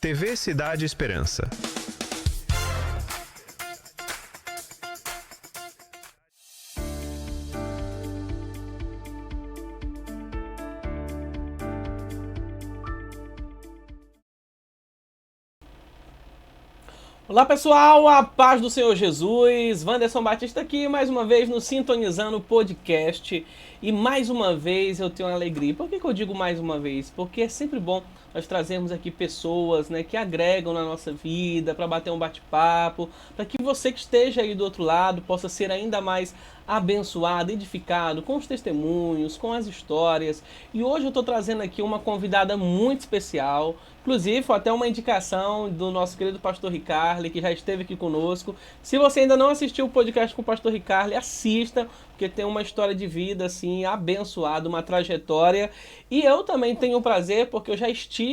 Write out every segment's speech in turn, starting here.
TV Cidade Esperança. Olá pessoal, a paz do Senhor Jesus, Wanderson Batista aqui mais uma vez no Sintonizando Podcast e mais uma vez eu tenho uma alegria. Por que eu digo mais uma vez? Porque é sempre bom nós trazermos aqui pessoas, que agregam na nossa vida, para bater um bate-papo, para que você que esteja aí do outro lado possa ser ainda mais abençoado, edificado com os testemunhos, com as histórias. E hoje eu estou trazendo aqui uma convidada muito especial. Inclusive, foi até uma indicação do nosso querido pastor Ricardo, que já esteve aqui conosco. Se você ainda não assistiu o podcast com o pastor Ricardo, assista, porque tem uma história de vida, assim, abençoada, uma trajetória. E eu também tenho o prazer, porque eu já estive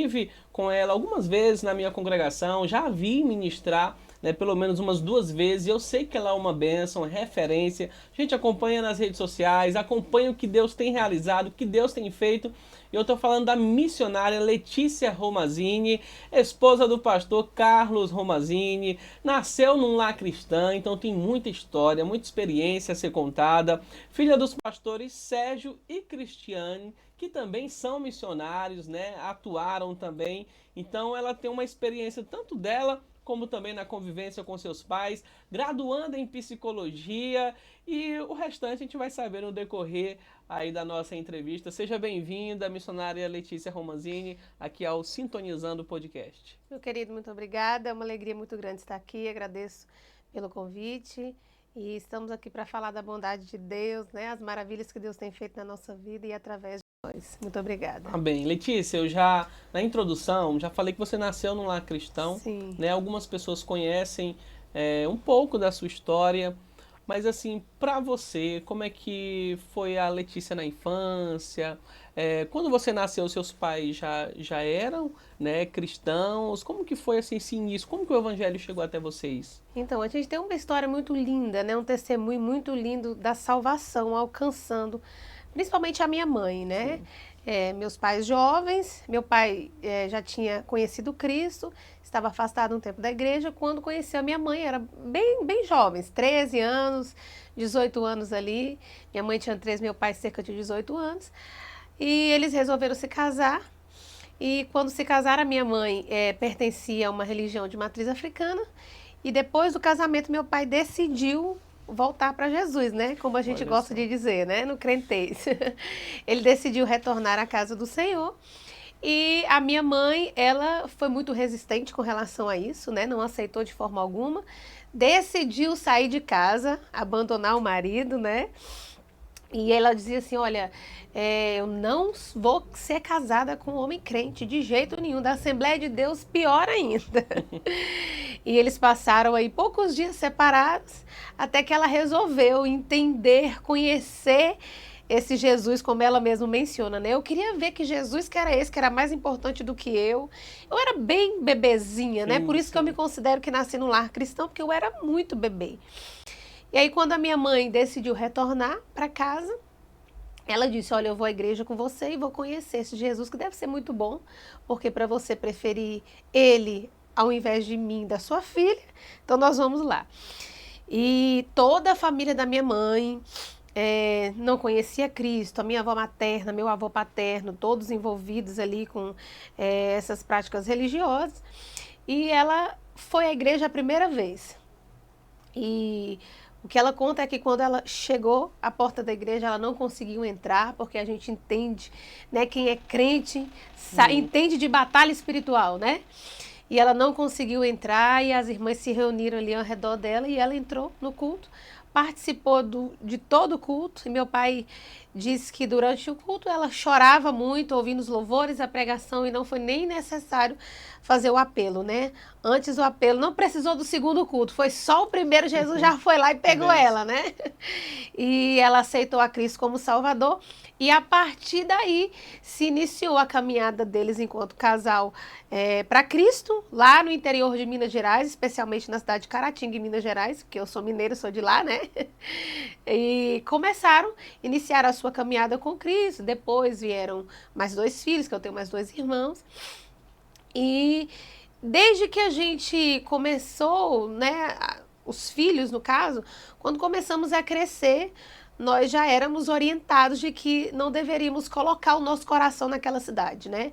com ela algumas vezes na minha congregação, já a vi ministrar, pelo menos umas 2 vezes, e eu sei que ela é uma bênção, referência. A gente acompanha nas redes sociais, acompanha o que Deus tem realizado, o que Deus tem feito. Eu estou falando da missionária Letícia Romazini, esposa do pastor Carlos Romazini. Nasceu num lar cristão, então tem muita história, muita experiência a ser contada. Filha dos pastores Sérgio e Cristiane, que também são missionários, atuaram também. Então ela tem uma experiência tanto dela, como também na convivência com seus pais, graduanda em psicologia, e o restante a gente vai saber no decorrer aí da nossa entrevista. Seja bem-vinda, missionária Letícia Romazini, aqui ao Sintonizando Podcast. Meu querido, muito obrigada, é uma alegria muito grande estar aqui, agradeço pelo convite, e estamos aqui para falar da bondade de Deus, as maravilhas que Deus tem feito na nossa vida e através de nós. Muito obrigada. Bem, Letícia, eu na introdução, já falei que você nasceu num lar cristão. Sim. Algumas pessoas conhecem um pouco da sua história, mas assim, para você, como é que foi a Letícia na infância? Quando você nasceu, seus pais já eram, cristãos? Como que foi assim, esse início? Como que o evangelho chegou até vocês? Então, a gente tem uma história muito linda, um testemunho muito lindo da salvação alcançando, principalmente a minha mãe, meus pais jovens, meu pai já tinha conhecido Cristo, estava afastado um tempo da igreja, quando conheceu a minha mãe, era bem jovens, 13 anos, 18 anos ali, minha mãe tinha 13, meu pai cerca de 18 anos, e eles resolveram se casar, e quando se casaram, a minha mãe pertencia a uma religião de matriz africana, e depois do casamento, meu pai decidiu voltar para Jesus, como a gente gosta de dizer, no crentez. Ele decidiu retornar à casa do Senhor. E a minha mãe, ela foi muito resistente com relação a isso, não aceitou de forma alguma. Decidiu sair de casa, abandonar o marido, E ela dizia assim, olha, eu não vou ser casada com um homem crente de jeito nenhum, da Assembleia de Deus pior ainda. E eles passaram aí poucos dias separados, até que ela resolveu entender, conhecer esse Jesus, como ela mesma menciona, Eu queria ver que Jesus que era esse, que era mais importante do que eu. Eu era bem bebezinha, Sim, Por isso que eu me considero que nasci num lar cristão, porque eu era muito bebê. E aí, quando a minha mãe decidiu retornar para casa, ela disse, olha, eu vou à igreja com você e vou conhecer esse Jesus, que deve ser muito bom, porque para você preferir ele ao invés de mim, da sua filha, então nós vamos lá. E toda a família da minha mãe não conhecia Cristo, a minha avó materna, meu avô paterno, todos envolvidos ali com essas práticas religiosas. E ela foi à igreja a primeira vez. E o que ela conta é que quando ela chegou à porta da igreja, ela não conseguiu entrar, porque a gente entende, quem é crente, entende de batalha espiritual, E ela não conseguiu entrar e as irmãs se reuniram ali ao redor dela e ela entrou no culto, participou de todo o culto. E meu pai disse que durante o culto ela chorava muito, ouvindo os louvores, a pregação, e não foi nem necessário fazer o apelo, Antes o apelo não precisou do segundo culto, foi só o primeiro, Jesus já foi lá e pegou ela, E ela aceitou a Cristo como Salvador. E a partir daí se iniciou a caminhada deles enquanto casal para Cristo, lá no interior de Minas Gerais, especialmente na cidade de Caratinga, em Minas Gerais, porque eu sou mineira, sou de lá, E iniciaram a sua caminhada com Cristo. Depois vieram mais 2 filhos, que eu tenho mais 2 irmãos. E desde que a gente começou, né, os filhos, no caso, quando começamos a crescer, nós já éramos orientados de que não deveríamos colocar o nosso coração naquela cidade, né?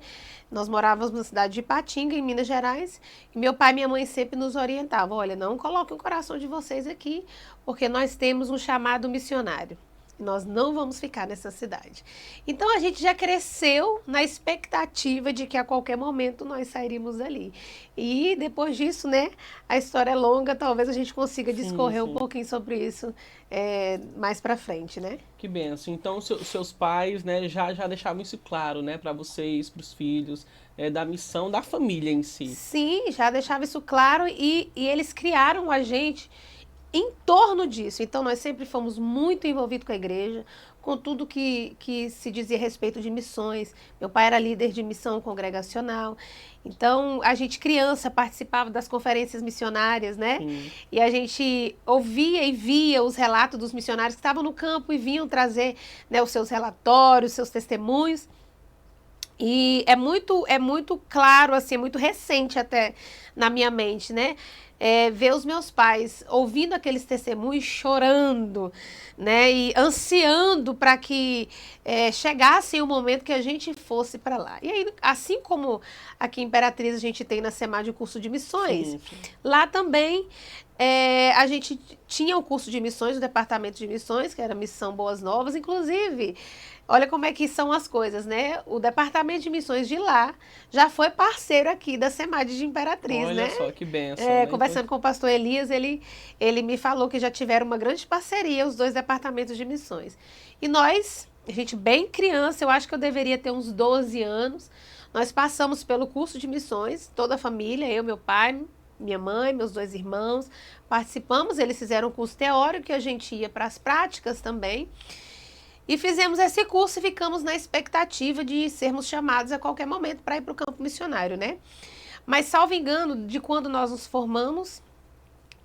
Nós morávamos na cidade de Ipatinga, em Minas Gerais, e meu pai e minha mãe sempre nos orientavam, olha, não coloquem o coração de vocês aqui, porque nós temos um chamado missionário. Nós não vamos ficar nessa cidade. Então a gente já cresceu na expectativa de que a qualquer momento nós sairíamos dali. E depois disso, né, a história é longa, talvez a gente consiga discorrer um pouquinho sobre isso mais pra frente, né? Que benção. Então, seus pais, né, já deixavam isso claro, né, para vocês, para os filhos, da missão da família em si. Sim, já deixava isso claro e eles criaram a gente em torno disso. Então, nós sempre fomos muito envolvidos com a igreja, com tudo que se dizia a respeito de missões. Meu pai era líder de missão congregacional. Então, a gente, criança, participava das conferências missionárias, né? Sim. E a gente ouvia e via os relatos dos missionários que estavam no campo e vinham trazer, né, os seus relatórios, seus testemunhos. E é muito claro, assim, é muito recente até na minha mente, né? Ver os meus pais ouvindo aqueles testemunhos, chorando, né? E ansiando para que chegasse o momento que a gente fosse para lá. E aí, assim como aqui em Imperatriz a gente tem na SEMAD o curso de missões, Sim. lá também a gente tinha o curso de missões, o departamento de missões, que era Missão Boas Novas, inclusive. Olha como é que são as coisas, né? O departamento de missões de lá já foi parceiro aqui da SEMAD de Imperatriz, Olha né? só que benção. Né? Conversando com o pastor Elias, ele me falou que já tiveram uma grande parceria, os dois departamentos de missões. E nós, a gente bem criança, eu acho que eu deveria ter uns 12 anos, nós passamos pelo curso de missões, toda a família, eu, meu pai, minha mãe, meus 2 irmãos, participamos, eles fizeram um curso teórico e a gente ia para as práticas também. E fizemos esse curso e ficamos na expectativa de sermos chamados a qualquer momento para ir para o campo missionário, né? Mas, salvo engano, de quando nós nos formamos,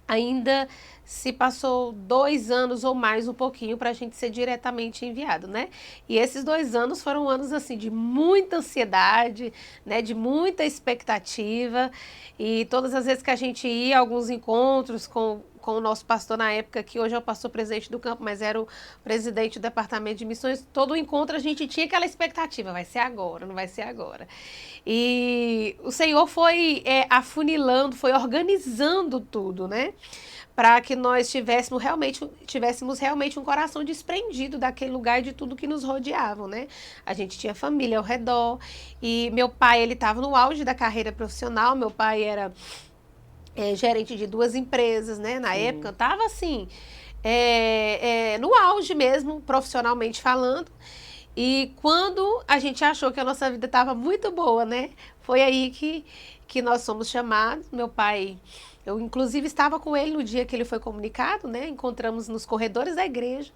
ainda se passou 2 anos ou mais um pouquinho para a gente ser diretamente enviado, né? E esses 2 anos foram anos, assim, de muita ansiedade, né? De muita expectativa. E todas as vezes que a gente ia a alguns encontros com o nosso pastor na época, que hoje é o pastor presidente do campo, mas era o presidente do departamento de missões, todo encontro a gente tinha aquela expectativa, vai ser agora, não vai ser agora. E o Senhor foi afunilando, foi organizando tudo, né? Para que nós tivéssemos realmente um coração desprendido daquele lugar e de tudo que nos rodeavam, né? A gente tinha família ao redor e meu pai, ele estava no auge da carreira profissional, meu pai era gerente de 2 empresas, né? Na época, eu tava assim, no auge mesmo, profissionalmente falando. E quando a gente achou que a nossa vida estava muito boa, né? Foi aí que nós fomos chamados. Meu pai, eu inclusive estava com ele no dia que ele foi comunicado, né? Encontramos nos corredores da igreja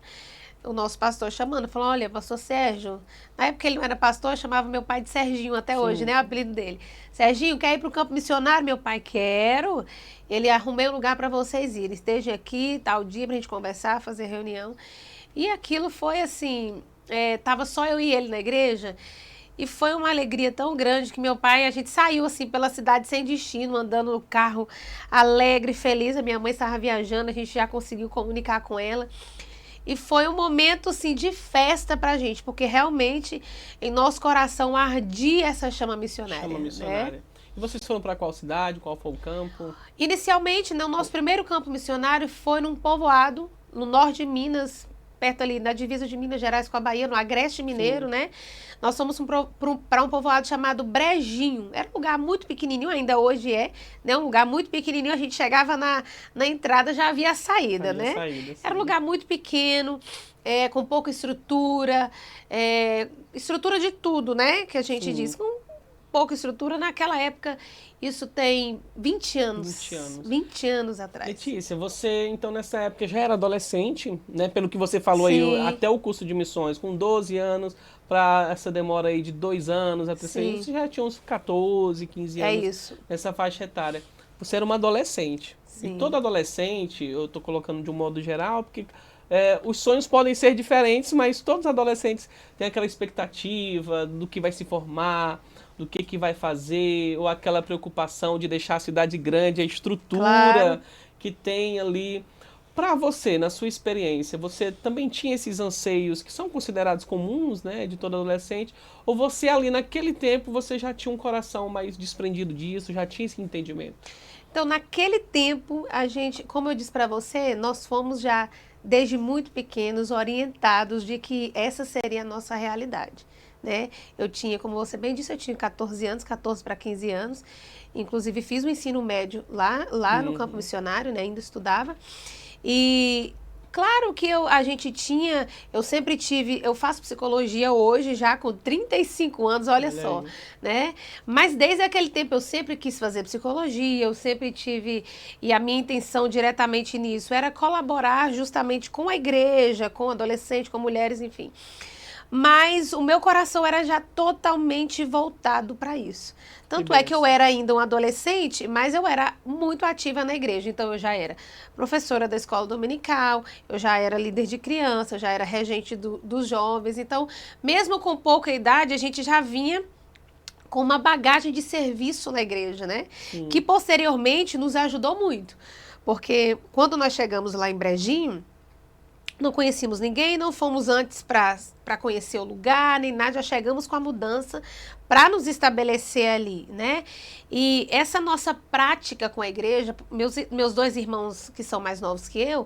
o nosso pastor chamando, falou, olha, pastor Sérgio, na época ele não era pastor, eu chamava meu pai de Serginho até hoje, né, o apelido dele. Serginho, quer ir para o campo missionário? Meu pai, quero. Ele arrumei um lugar para vocês irem, esteja aqui, tal dia, para a gente conversar, fazer reunião. E aquilo foi assim, tava só eu e ele na igreja, e foi uma alegria tão grande que meu pai, a gente saiu assim pela cidade sem destino, andando no carro alegre, feliz. A minha mãe estava viajando, a gente já conseguiu comunicar com ela. E foi um momento, assim, de festa pra gente, porque realmente em nosso coração ardia essa chama missionária. Chama missionária. Né? E vocês foram para qual cidade? Qual foi o campo? Inicialmente, né, o nosso primeiro campo missionário foi num povoado, no norte de Minas, perto ali da divisa de Minas Gerais com a Bahia, no Agreste Mineiro, né? Nós fomos para um povoado chamado Brejinho. Era um lugar muito pequenininho, ainda hoje né? Um lugar muito pequenininho, a gente chegava na entrada, já havia a saída, né? Era um lugar muito pequeno, com pouca estrutura, estrutura de tudo, né? Que a gente diz, com pouca estrutura. Naquela época, isso tem 20 anos. 20 anos atrás. Letícia, você, então, nessa época já era adolescente, né? Pelo que você falou aí, até o curso de missões, com 12 anos, para essa demora aí de 2 anos, até você já tinha uns 14, 15 anos. Isso. Nessa faixa etária. Você era uma adolescente. Sim. E todo adolescente, eu tô colocando de um modo geral, porque os sonhos podem ser diferentes, mas todos os adolescentes têm aquela expectativa do que vai se formar, do que vai fazer, ou aquela preocupação de deixar a cidade grande, a estrutura Claro. que tem ali. Para você, na sua experiência, você também tinha esses anseios que são considerados comuns, né, de todo adolescente? Ou você ali naquele tempo, você já tinha um coração mais desprendido disso, já tinha esse entendimento? Então, naquele tempo, a gente, como eu disse para você, nós fomos já, desde muito pequenos, orientados de que essa seria a nossa realidade, né? Eu tinha, como você bem disse, eu tinha 14 anos, 14 para 15 anos. Inclusive, fiz o ensino médio lá no campo missionário, né? Ainda estudava. E claro que a gente tinha, eu sempre tive, eu faço psicologia hoje já com 35 anos, olha Olha só, aí. né? Mas desde aquele tempo eu sempre quis fazer psicologia, eu sempre tive, e a minha intenção diretamente nisso era colaborar justamente com a igreja, com adolescentes, com mulheres, enfim. Mas o meu coração era já totalmente voltado para isso. Tanto é que eu bênção. era ainda um adolescente, mas eu era muito ativa na igreja. Então eu já era professora da escola dominical, eu já era líder de criança, eu já era regente dos jovens. Então, mesmo com pouca idade, a gente já vinha com uma bagagem de serviço na igreja, né? Que Sim. posteriormente nos ajudou muito. Porque quando nós chegamos lá em Brejinho, não conhecíamos ninguém, não fomos antes para conhecer o lugar, nem nada, já chegamos com a mudança para nos estabelecer ali, né? E essa nossa prática com a igreja, meus dois irmãos que são mais novos que eu,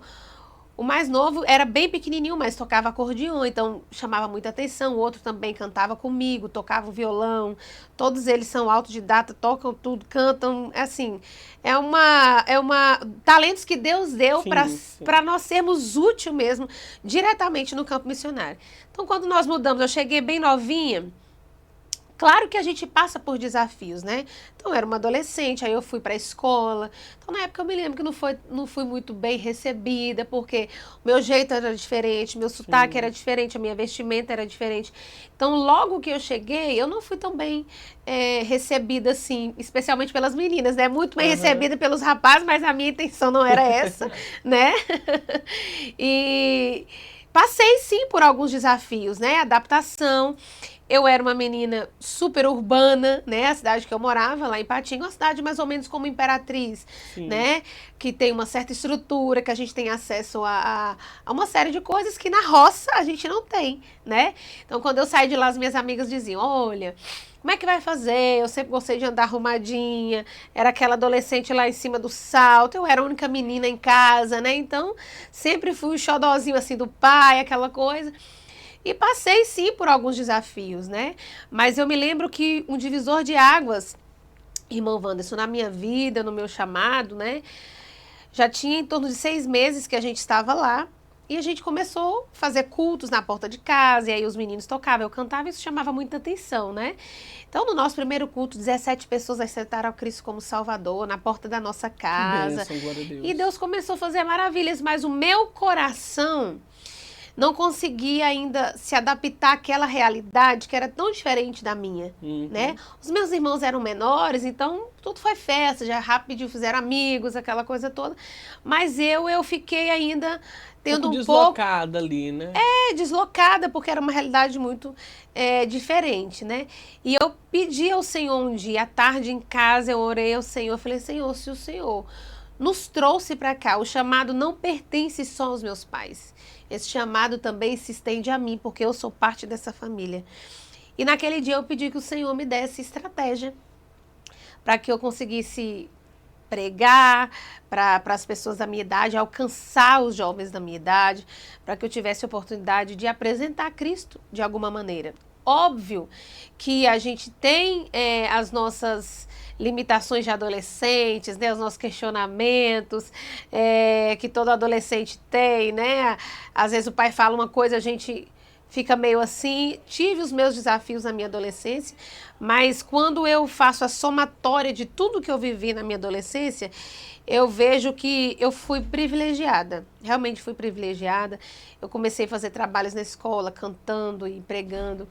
o mais novo era bem pequenininho, mas tocava acordeon, então chamava muita atenção. O outro também cantava comigo, tocava o violão. Todos eles são autodidata, tocam tudo, cantam, assim, é uma talentos que Deus deu para Sim, sim. para nós sermos úteis mesmo diretamente no campo missionário. Então, quando nós mudamos, eu cheguei bem novinha. Claro que a gente passa por desafios, né? Então, eu era uma adolescente, aí eu fui para a escola. Então, na época, eu me lembro que não fui muito bem recebida, porque o meu jeito era diferente, meu sotaque era Sim. diferente, a minha vestimenta era diferente. Então, logo que eu cheguei, eu não fui tão bem recebida, assim, especialmente pelas meninas, né? Muito bem Aham. recebida pelos rapazes, mas a minha intenção não era essa, né? E passei, sim, por alguns desafios, né? Adaptação. Eu era uma menina super urbana, né? A cidade que eu morava, lá em Patinga, uma cidade mais ou menos como Imperatriz, Sim. né? Que tem uma certa estrutura, que a gente tem acesso a uma série de coisas que na roça a gente não tem, né? Então, quando eu saí de lá, as minhas amigas diziam, olha, como é que vai fazer? Eu sempre gostei de andar arrumadinha, era aquela adolescente lá em cima do salto, eu era a única menina em casa, né? Então, sempre fui o xodózinho assim do pai, aquela coisa. E passei sim por alguns desafios, né? Mas eu me lembro que um divisor de águas, irmão Wanderson, na minha vida, no meu chamado, né? Já tinha em torno de 6 meses que a gente estava lá. E a gente começou a fazer cultos na porta de casa, e aí os meninos tocavam, eu cantava, e isso chamava muita atenção, né? Então, no nosso primeiro culto, 17 pessoas aceitaram a Cristo como Salvador, na porta da nossa Que casa. bênção, glória a Deus. E Deus começou a fazer maravilhas, mas o meu coração não conseguia ainda se adaptar àquela realidade que era tão diferente da minha, né? Os meus irmãos eram menores, então tudo foi festa, já rápido fizeram amigos, aquela coisa toda. Mas eu fiquei ainda tendo um pouco deslocada ali, né? deslocada, porque era uma realidade muito diferente, né? E eu pedi ao Senhor um dia, à tarde em casa, eu orei ao Senhor, falei, Senhor, se o Senhor nos trouxe para cá, o chamado não pertence só aos meus pais. Esse chamado também se estende a mim, porque eu sou parte dessa família. E naquele dia eu pedi que o Senhor me desse estratégia para que eu conseguisse pregar para as pessoas da minha idade, alcançar os jovens da minha idade, para que eu tivesse a oportunidade de apresentar Cristo de alguma maneira. Óbvio que a gente tem as nossas limitações de adolescentes, né, os nossos questionamentos que todo adolescente tem, né? Às vezes o pai fala uma coisa, a gente fica meio assim. Tive os meus desafios na minha adolescência, mas quando eu faço a somatória de tudo que eu vivi na minha adolescência, eu vejo que eu fui privilegiada, realmente fui privilegiada. Eu comecei a fazer trabalhos na escola, cantando e pregando.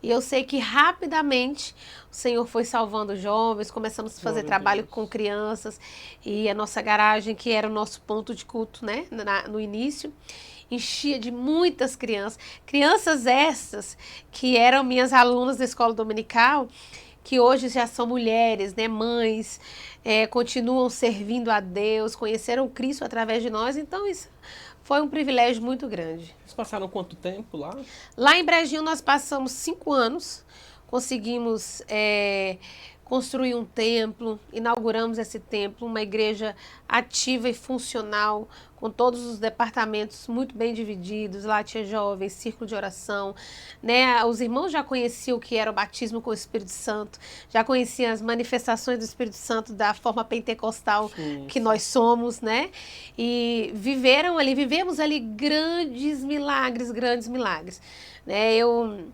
E eu sei que rapidamente o Senhor foi salvando jovens, começamos a fazer Glória a trabalho Deus. com crianças, e a nossa garagem, que era o nosso ponto de culto, né, no início, enchia de muitas crianças. Crianças essas que eram minhas alunas da escola dominical, que hoje já são mulheres, né, mães, continuam servindo a Deus, conheceram Cristo através de nós, então isso foi um privilégio muito grande. Vocês passaram quanto tempo lá? Lá em Brejinho nós passamos 5 anos, conseguimos construir um templo, inauguramos esse templo, uma igreja ativa e funcional, com todos os departamentos muito bem divididos. Lá tinha jovens, círculo de oração, né? Os irmãos já conheciam o que era o batismo com o Espírito Santo, já conheciam as manifestações do Espírito Santo da forma pentecostal que nós somos, né? E vivemos ali grandes milagres, né? Eu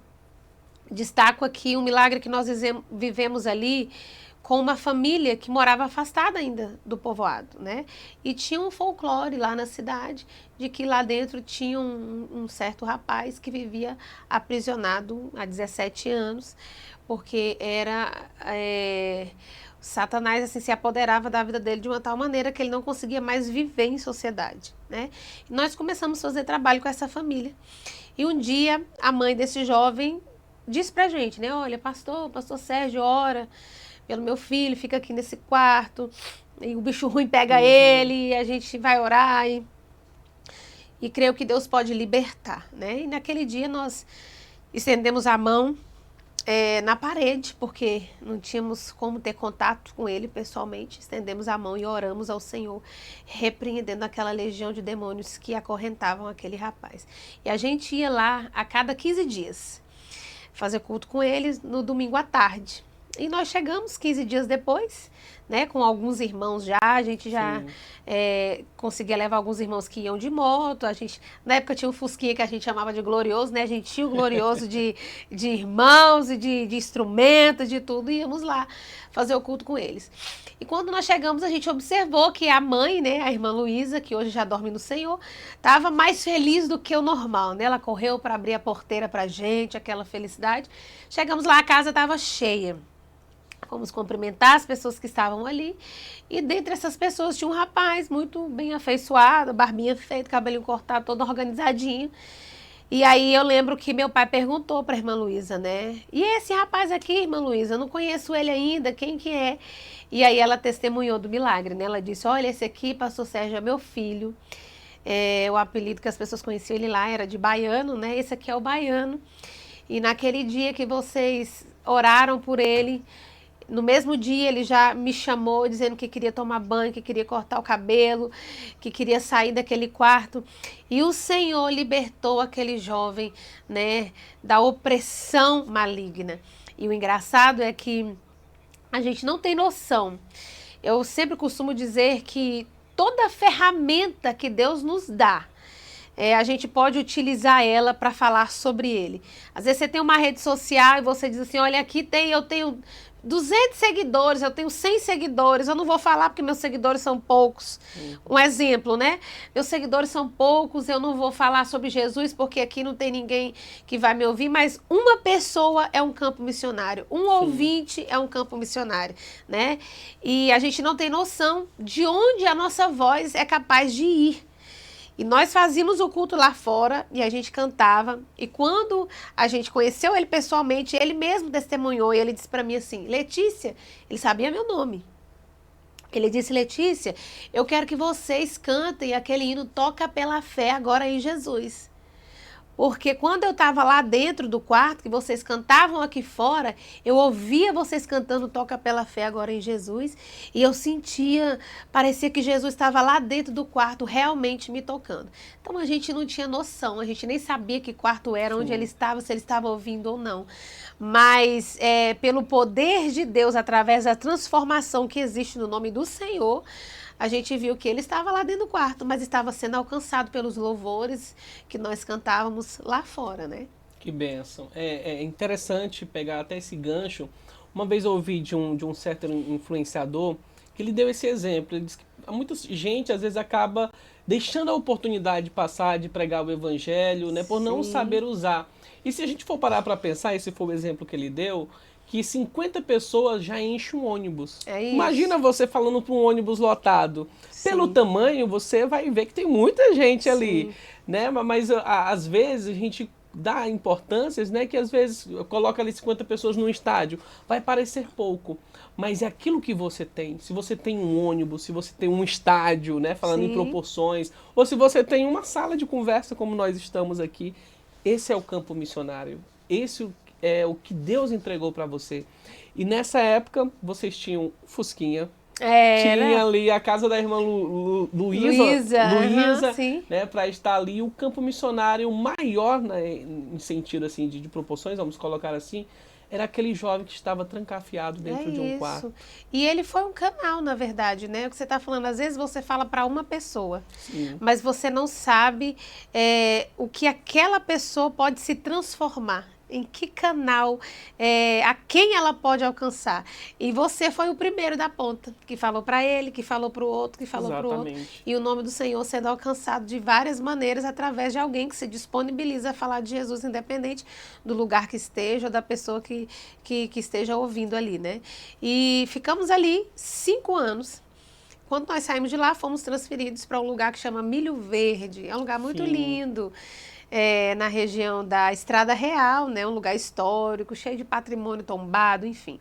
destaco aqui um milagre que nós vivemos ali com uma família que morava afastada ainda do povoado, né? E tinha um folclore lá na cidade de que lá dentro tinha um certo rapaz que vivia aprisionado há 17 anos, porque Satanás assim, se apoderava da vida dele de uma tal maneira que ele não conseguia mais viver em sociedade, né? E nós começamos a fazer trabalho com essa família. E um dia a mãe desse jovem disse pra gente, né? Olha, pastor Sérgio, ora pelo meu filho, fica aqui nesse quarto, e o bicho ruim pega ele, e a gente vai orar, e creio que Deus pode libertar, né? E naquele dia nós estendemos a mão na parede, porque não tínhamos como ter contato com ele pessoalmente, estendemos a mão e oramos ao Senhor, repreendendo aquela legião de demônios que acorrentavam aquele rapaz. E a gente ia lá a cada 15 dias, fazer culto com eles no domingo à tarde. E nós chegamos 15 dias depois, né, com alguns irmãos já, a gente já conseguia levar alguns irmãos que iam de moto, na época tinha um Fusquinha que a gente chamava de Glorioso, né, a gente tinha o Glorioso de irmãos e de instrumentos, de tudo, e íamos lá fazer o culto com eles. E quando nós chegamos, a gente observou que a mãe, né, a irmã Luísa, que hoje já dorme no Senhor, estava mais feliz do que o normal, né, ela correu para abrir a porteira pra gente, aquela felicidade. Chegamos lá, a casa estava cheia. Fomos cumprimentar as pessoas que estavam ali, e dentre essas pessoas tinha um rapaz muito bem afeiçoado, barbinha feita, cabelinho cortado, todo organizadinho. E aí eu lembro que meu pai perguntou para a irmã Luísa, né? E esse rapaz aqui, irmã Luísa, eu não conheço ele ainda, quem que é? E aí ela testemunhou do milagre, né? Ela disse, olha, esse aqui, pastor Sérgio, é meu filho. O apelido que as pessoas conheciam ele lá era de Baiano, né? Esse aqui é o Baiano. E naquele dia que vocês oraram por ele, no mesmo dia ele já me chamou dizendo que queria tomar banho, que queria cortar o cabelo, que queria sair daquele quarto. E o Senhor libertou aquele jovem, né, da opressão maligna. E o engraçado é que a gente não tem noção. Eu sempre costumo dizer que toda ferramenta que Deus nos dá, a gente pode utilizar ela para falar sobre ele. Às vezes você tem uma rede social e você diz assim, olha, aqui eu tenho 200 seguidores, eu tenho 100 seguidores, eu não vou falar porque meus seguidores são poucos. Um exemplo, né? Meus seguidores são poucos, eu não vou falar sobre Jesus porque aqui não tem ninguém que vai me ouvir, mas uma pessoa é um campo missionário, ouvinte é um campo missionário, né? E a gente não tem noção de onde a nossa voz é capaz de ir. E nós fazíamos o culto lá fora e a gente cantava. E quando a gente conheceu ele pessoalmente, ele mesmo testemunhou e ele disse para mim assim, Letícia, ele sabia meu nome. Ele disse, Letícia, eu quero que vocês cantem aquele hino Toca pela Fé agora em Jesus. Porque quando eu estava lá dentro do quarto, que vocês cantavam aqui fora, eu ouvia vocês cantando Toca pela Fé agora em Jesus, e eu sentia, parecia que Jesus estava lá dentro do quarto, realmente me tocando. Então a gente não tinha noção, a gente nem sabia que quarto era, onde ele estava, se ele estava ouvindo ou não. Mas pelo poder de Deus, através da transformação que existe no nome do Senhor, a gente viu que ele estava lá dentro do quarto, mas estava sendo alcançado pelos louvores que nós cantávamos lá fora, né? Que bênção. É interessante pegar até esse gancho. Uma vez eu ouvi de um certo influenciador que ele deu esse exemplo. Ele disse que muita gente às vezes acaba deixando a oportunidade passar de pregar o evangelho, né, por não saber usar. E se a gente for parar para pensar, esse foi o exemplo que ele deu, que 50 pessoas já enchem um ônibus. É isso. Imagina você falando para um ônibus lotado. Sim. Pelo tamanho, você vai ver que tem muita gente ali, né? Mas às vezes a gente dá importâncias, né, que às vezes coloca ali 50 pessoas num estádio, vai parecer pouco, mas é aquilo que você tem. Se você tem um ônibus, se você tem um estádio, né, falando em Sim. proporções, ou se você tem uma sala de conversa como nós estamos aqui, esse é o campo missionário. Esse é o que Deus entregou para você. E nessa época, vocês tinham Fusquinha, tinha ali a casa da irmã Luísa, aham, sim. né, para estar ali. O campo missionário maior, né, em sentido assim de proporções, vamos colocar assim, era aquele jovem que estava trancafiado dentro de um quarto. E ele foi um canal, na verdade, né? O que você está falando, às vezes você fala para uma pessoa, Sim. mas você não sabe o que aquela pessoa pode se transformar. Em que canal, a quem ela pode alcançar. E você foi o primeiro da ponta, que falou para ele, que falou para o outro, que falou para o outro. Exatamente. E o nome do Senhor sendo alcançado de várias maneiras através de alguém que se disponibiliza a falar de Jesus, independente do lugar que esteja, da pessoa que esteja ouvindo ali, né? E ficamos ali 5 anos. Quando nós saímos de lá, fomos transferidos para um lugar que chama Milho Verde. É um lugar muito Sim. lindo. Na região da Estrada Real, né, um lugar histórico, cheio de patrimônio tombado, enfim.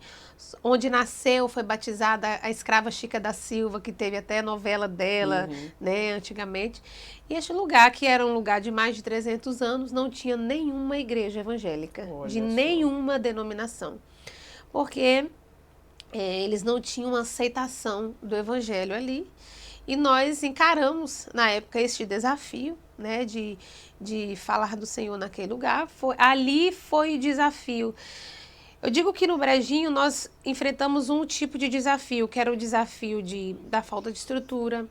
Onde nasceu, foi batizada a escrava Chica da Silva, que teve até novela dela, né, antigamente. E este lugar, que era um lugar de mais de 300 anos, não tinha nenhuma igreja evangélica, Olha de só. nenhuma denominação. Porque eles não tinham aceitação do evangelho ali. E nós encaramos, na época, este desafio, né, de falar do Senhor naquele lugar. Ali foi o desafio. Eu digo que no Brejinho nós enfrentamos um tipo de desafio, que era o desafio da falta de estrutura,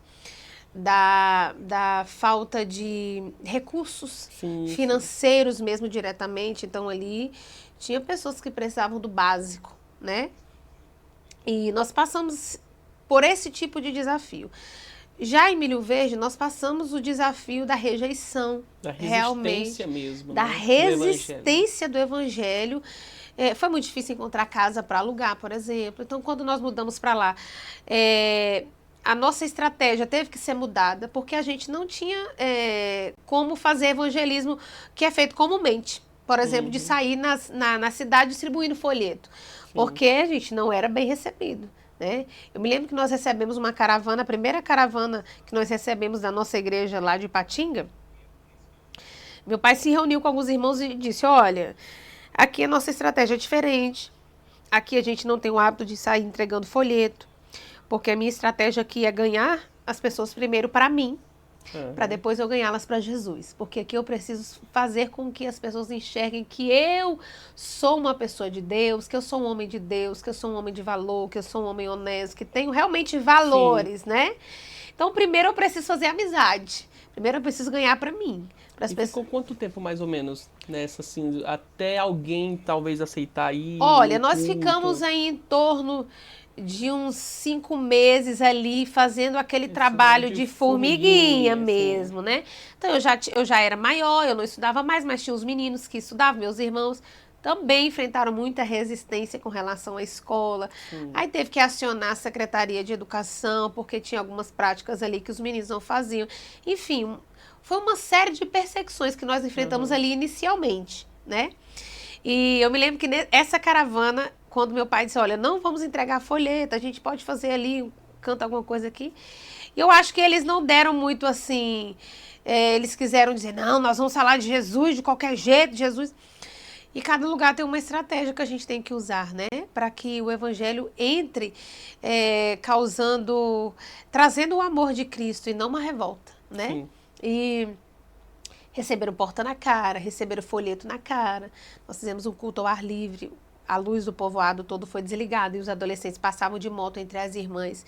da falta de recursos financeiros mesmo diretamente. Então ali tinha pessoas que precisavam do básico, né? E nós passamos por esse tipo de desafio. Já em Milho Verde, nós passamos o desafio da rejeição. Da resistência mesmo. Da né, resistência do evangelho. Foi muito difícil encontrar casa para alugar, por exemplo. Então, quando nós mudamos para lá, a nossa estratégia teve que ser mudada, porque a gente não tinha como fazer evangelismo que é feito comumente. Por exemplo, de sair na cidade distribuindo folheto. Porque a gente não era bem recebido. Né? Eu me lembro que nós recebemos uma caravana, a primeira caravana que nós recebemos da nossa igreja lá de Ipatinga. Meu pai se reuniu com alguns irmãos e disse: olha, aqui a nossa estratégia é diferente, aqui a gente não tem o hábito de sair entregando folheto, porque a minha estratégia aqui é ganhar as pessoas primeiro para mim, para depois eu ganhá-las para Jesus, porque aqui eu preciso fazer com que as pessoas enxerguem que eu sou uma pessoa de Deus, que eu sou um homem de Deus, que eu sou um homem de valor, que eu sou um homem honesto, que tenho realmente valores, né? Então, primeiro eu preciso fazer amizade, primeiro eu preciso ganhar para mim. Ficou quanto tempo mais ou menos nessa, assim, até alguém talvez aceitar ir? Olha, nós ficamos aí em torno de uns 5 meses ali fazendo aquele trabalho de formiguinha mesmo, né? Então eu já era maior, eu não estudava mais, mas tinha os meninos que estudavam, meus irmãos também enfrentaram muita resistência com relação à escola. Aí teve que acionar a Secretaria de Educação, porque tinha algumas práticas ali que os meninos não faziam. Enfim, foi uma série de perseguições que nós enfrentamos ali inicialmente, né? E eu me lembro que essa caravana, quando meu pai disse, olha, não vamos entregar folheto, a gente pode fazer ali, canta alguma coisa aqui. E eu acho que eles não deram muito assim, eles quiseram dizer, não, nós vamos falar de Jesus de qualquer jeito, Jesus. E cada lugar tem uma estratégia que a gente tem que usar, né? Para que o evangelho entre trazendo o amor de Cristo e não uma revolta, né? Sim. E receberam porta na cara, receberam folheto na cara. Nós fizemos um culto ao ar livre. A luz do povoado todo foi desligada e os adolescentes passavam de moto entre as irmãs,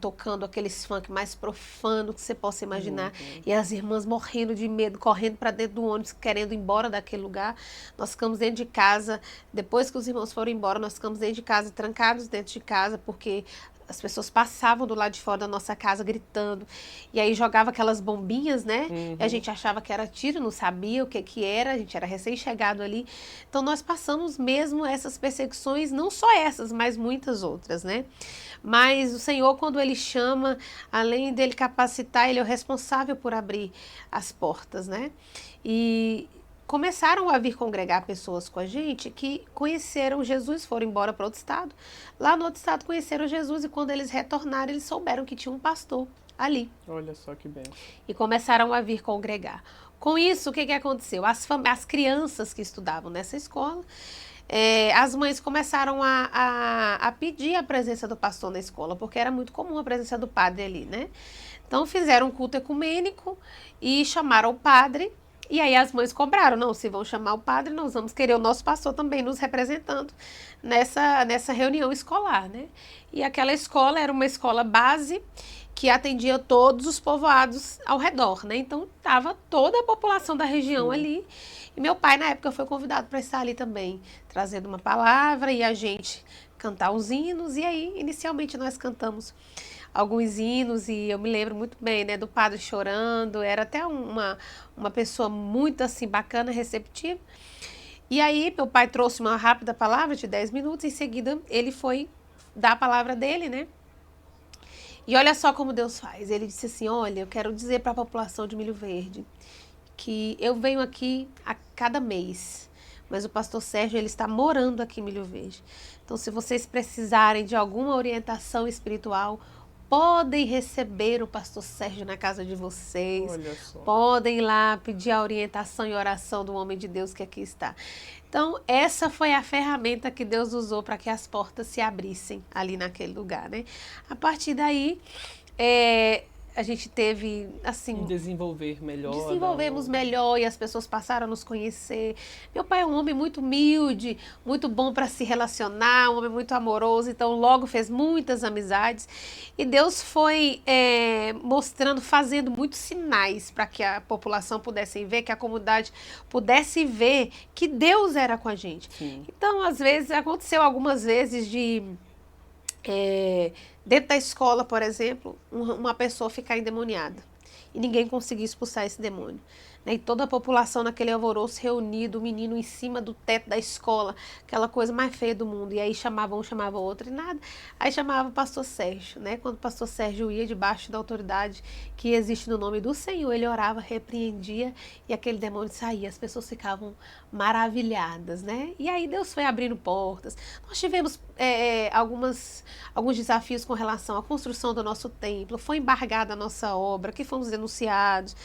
tocando aqueles funk mais profanos que você possa imaginar. E as irmãs morrendo de medo, correndo para dentro do ônibus, querendo ir embora daquele lugar. Nós ficamos dentro de casa. Depois que os irmãos foram embora, nós ficamos dentro de casa, trancados dentro de casa, porque as pessoas passavam do lado de fora da nossa casa gritando. E aí jogava aquelas bombinhas, né? E a gente achava que era tiro, não sabia o que era. A gente era recém-chegado ali. Então nós passamos mesmo essas perseguições, não só essas, mas muitas outras, né? Mas o Senhor, quando Ele chama, além dele capacitar, Ele é o responsável por abrir as portas, né? E começaram a vir congregar pessoas com a gente que conheceram Jesus, foram embora para outro estado. Lá no outro estado conheceram Jesus e quando eles retornaram, eles souberam que tinha um pastor ali. Olha só que bem. E começaram a vir congregar. Com isso, o que aconteceu? As crianças que estudavam nessa escola, as mães começaram a pedir a presença do pastor na escola, porque era muito comum a presença do padre ali, né? Então fizeram um culto ecumênico e chamaram o padre. E aí as mães cobraram, não, se vão chamar o padre, nós vamos querer o nosso pastor também nos representando nessa reunião escolar, né? E aquela escola era uma escola base que atendia todos os povoados ao redor, né? Então estava toda a população da região ali. E meu pai, na época, foi convidado para estar ali também, trazendo uma palavra e a gente cantar os hinos. E aí, inicialmente, nós cantamos alguns hinos e eu me lembro muito bem, né, do padre chorando, era até uma pessoa muito assim bacana, receptiva. E aí meu pai trouxe uma rápida palavra de 10 minutos, em seguida ele foi dar a palavra dele, né? E olha só como Deus faz, ele disse assim, olha, eu quero dizer para a população de Milho Verde que eu venho aqui a cada mês, mas o pastor Sérgio, ele está morando aqui em Milho Verde. Então se vocês precisarem de alguma orientação espiritual, podem receber o pastor Sérgio na casa de vocês. Olha só. Podem ir lá pedir a orientação e oração do homem de Deus que aqui está. Então, essa foi a ferramenta que Deus usou para que as portas se abrissem ali naquele lugar, né? A partir daí, a gente teve, assim... Desenvolvemos melhor e as pessoas passaram a nos conhecer. Meu pai é um homem muito humilde, muito bom para se relacionar, um homem muito amoroso, então logo fez muitas amizades. E Deus foi mostrando, fazendo muitos sinais para que a população pudesse ver, que a comunidade pudesse ver que Deus era com a gente. Sim. Então, às vezes, aconteceu algumas vezes de... dentro da escola, por exemplo, uma pessoa ficar endemoniada e ninguém conseguia expulsar esse demônio, né? E toda a população naquele alvoroço reunido, o menino em cima do teto da escola, aquela coisa mais feia do mundo, e aí chamava um, chamava outro e nada, aí chamava o pastor Sérgio, né? Quando o pastor Sérgio ia debaixo da autoridade que existe no nome do Senhor, ele orava, repreendia e aquele demônio saía, as pessoas ficavam maravilhadas, né? E aí Deus foi abrindo portas. Nós tivemos alguns desafios com relação à construção do nosso templo, foi embargada a nossa obra, que fomos denunciados.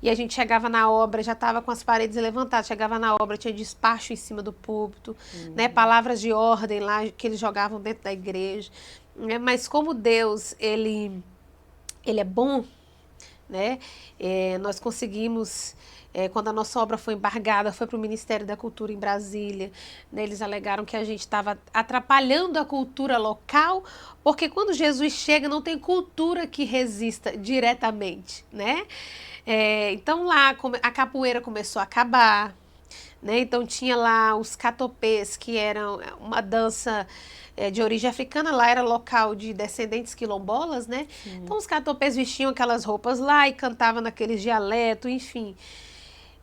E a gente chegava na obra, já estava com as paredes levantadas, chegava na obra, tinha despacho em cima do púlpito, né, palavras de ordem lá que eles jogavam dentro da igreja. Mas como Deus, ele é bom, né, nós conseguimos... quando a nossa obra foi embargada, foi para o Ministério da Cultura em Brasília, né, eles alegaram que a gente estava atrapalhando a cultura local, porque quando Jesus chega não tem cultura que resista diretamente, né? Então lá a capoeira começou a acabar, né? Então tinha lá os catopês, que eram uma dança de origem africana, lá era local de descendentes quilombolas, né? Então os catopês vestiam aquelas roupas lá e cantavam naqueles dialetos, enfim...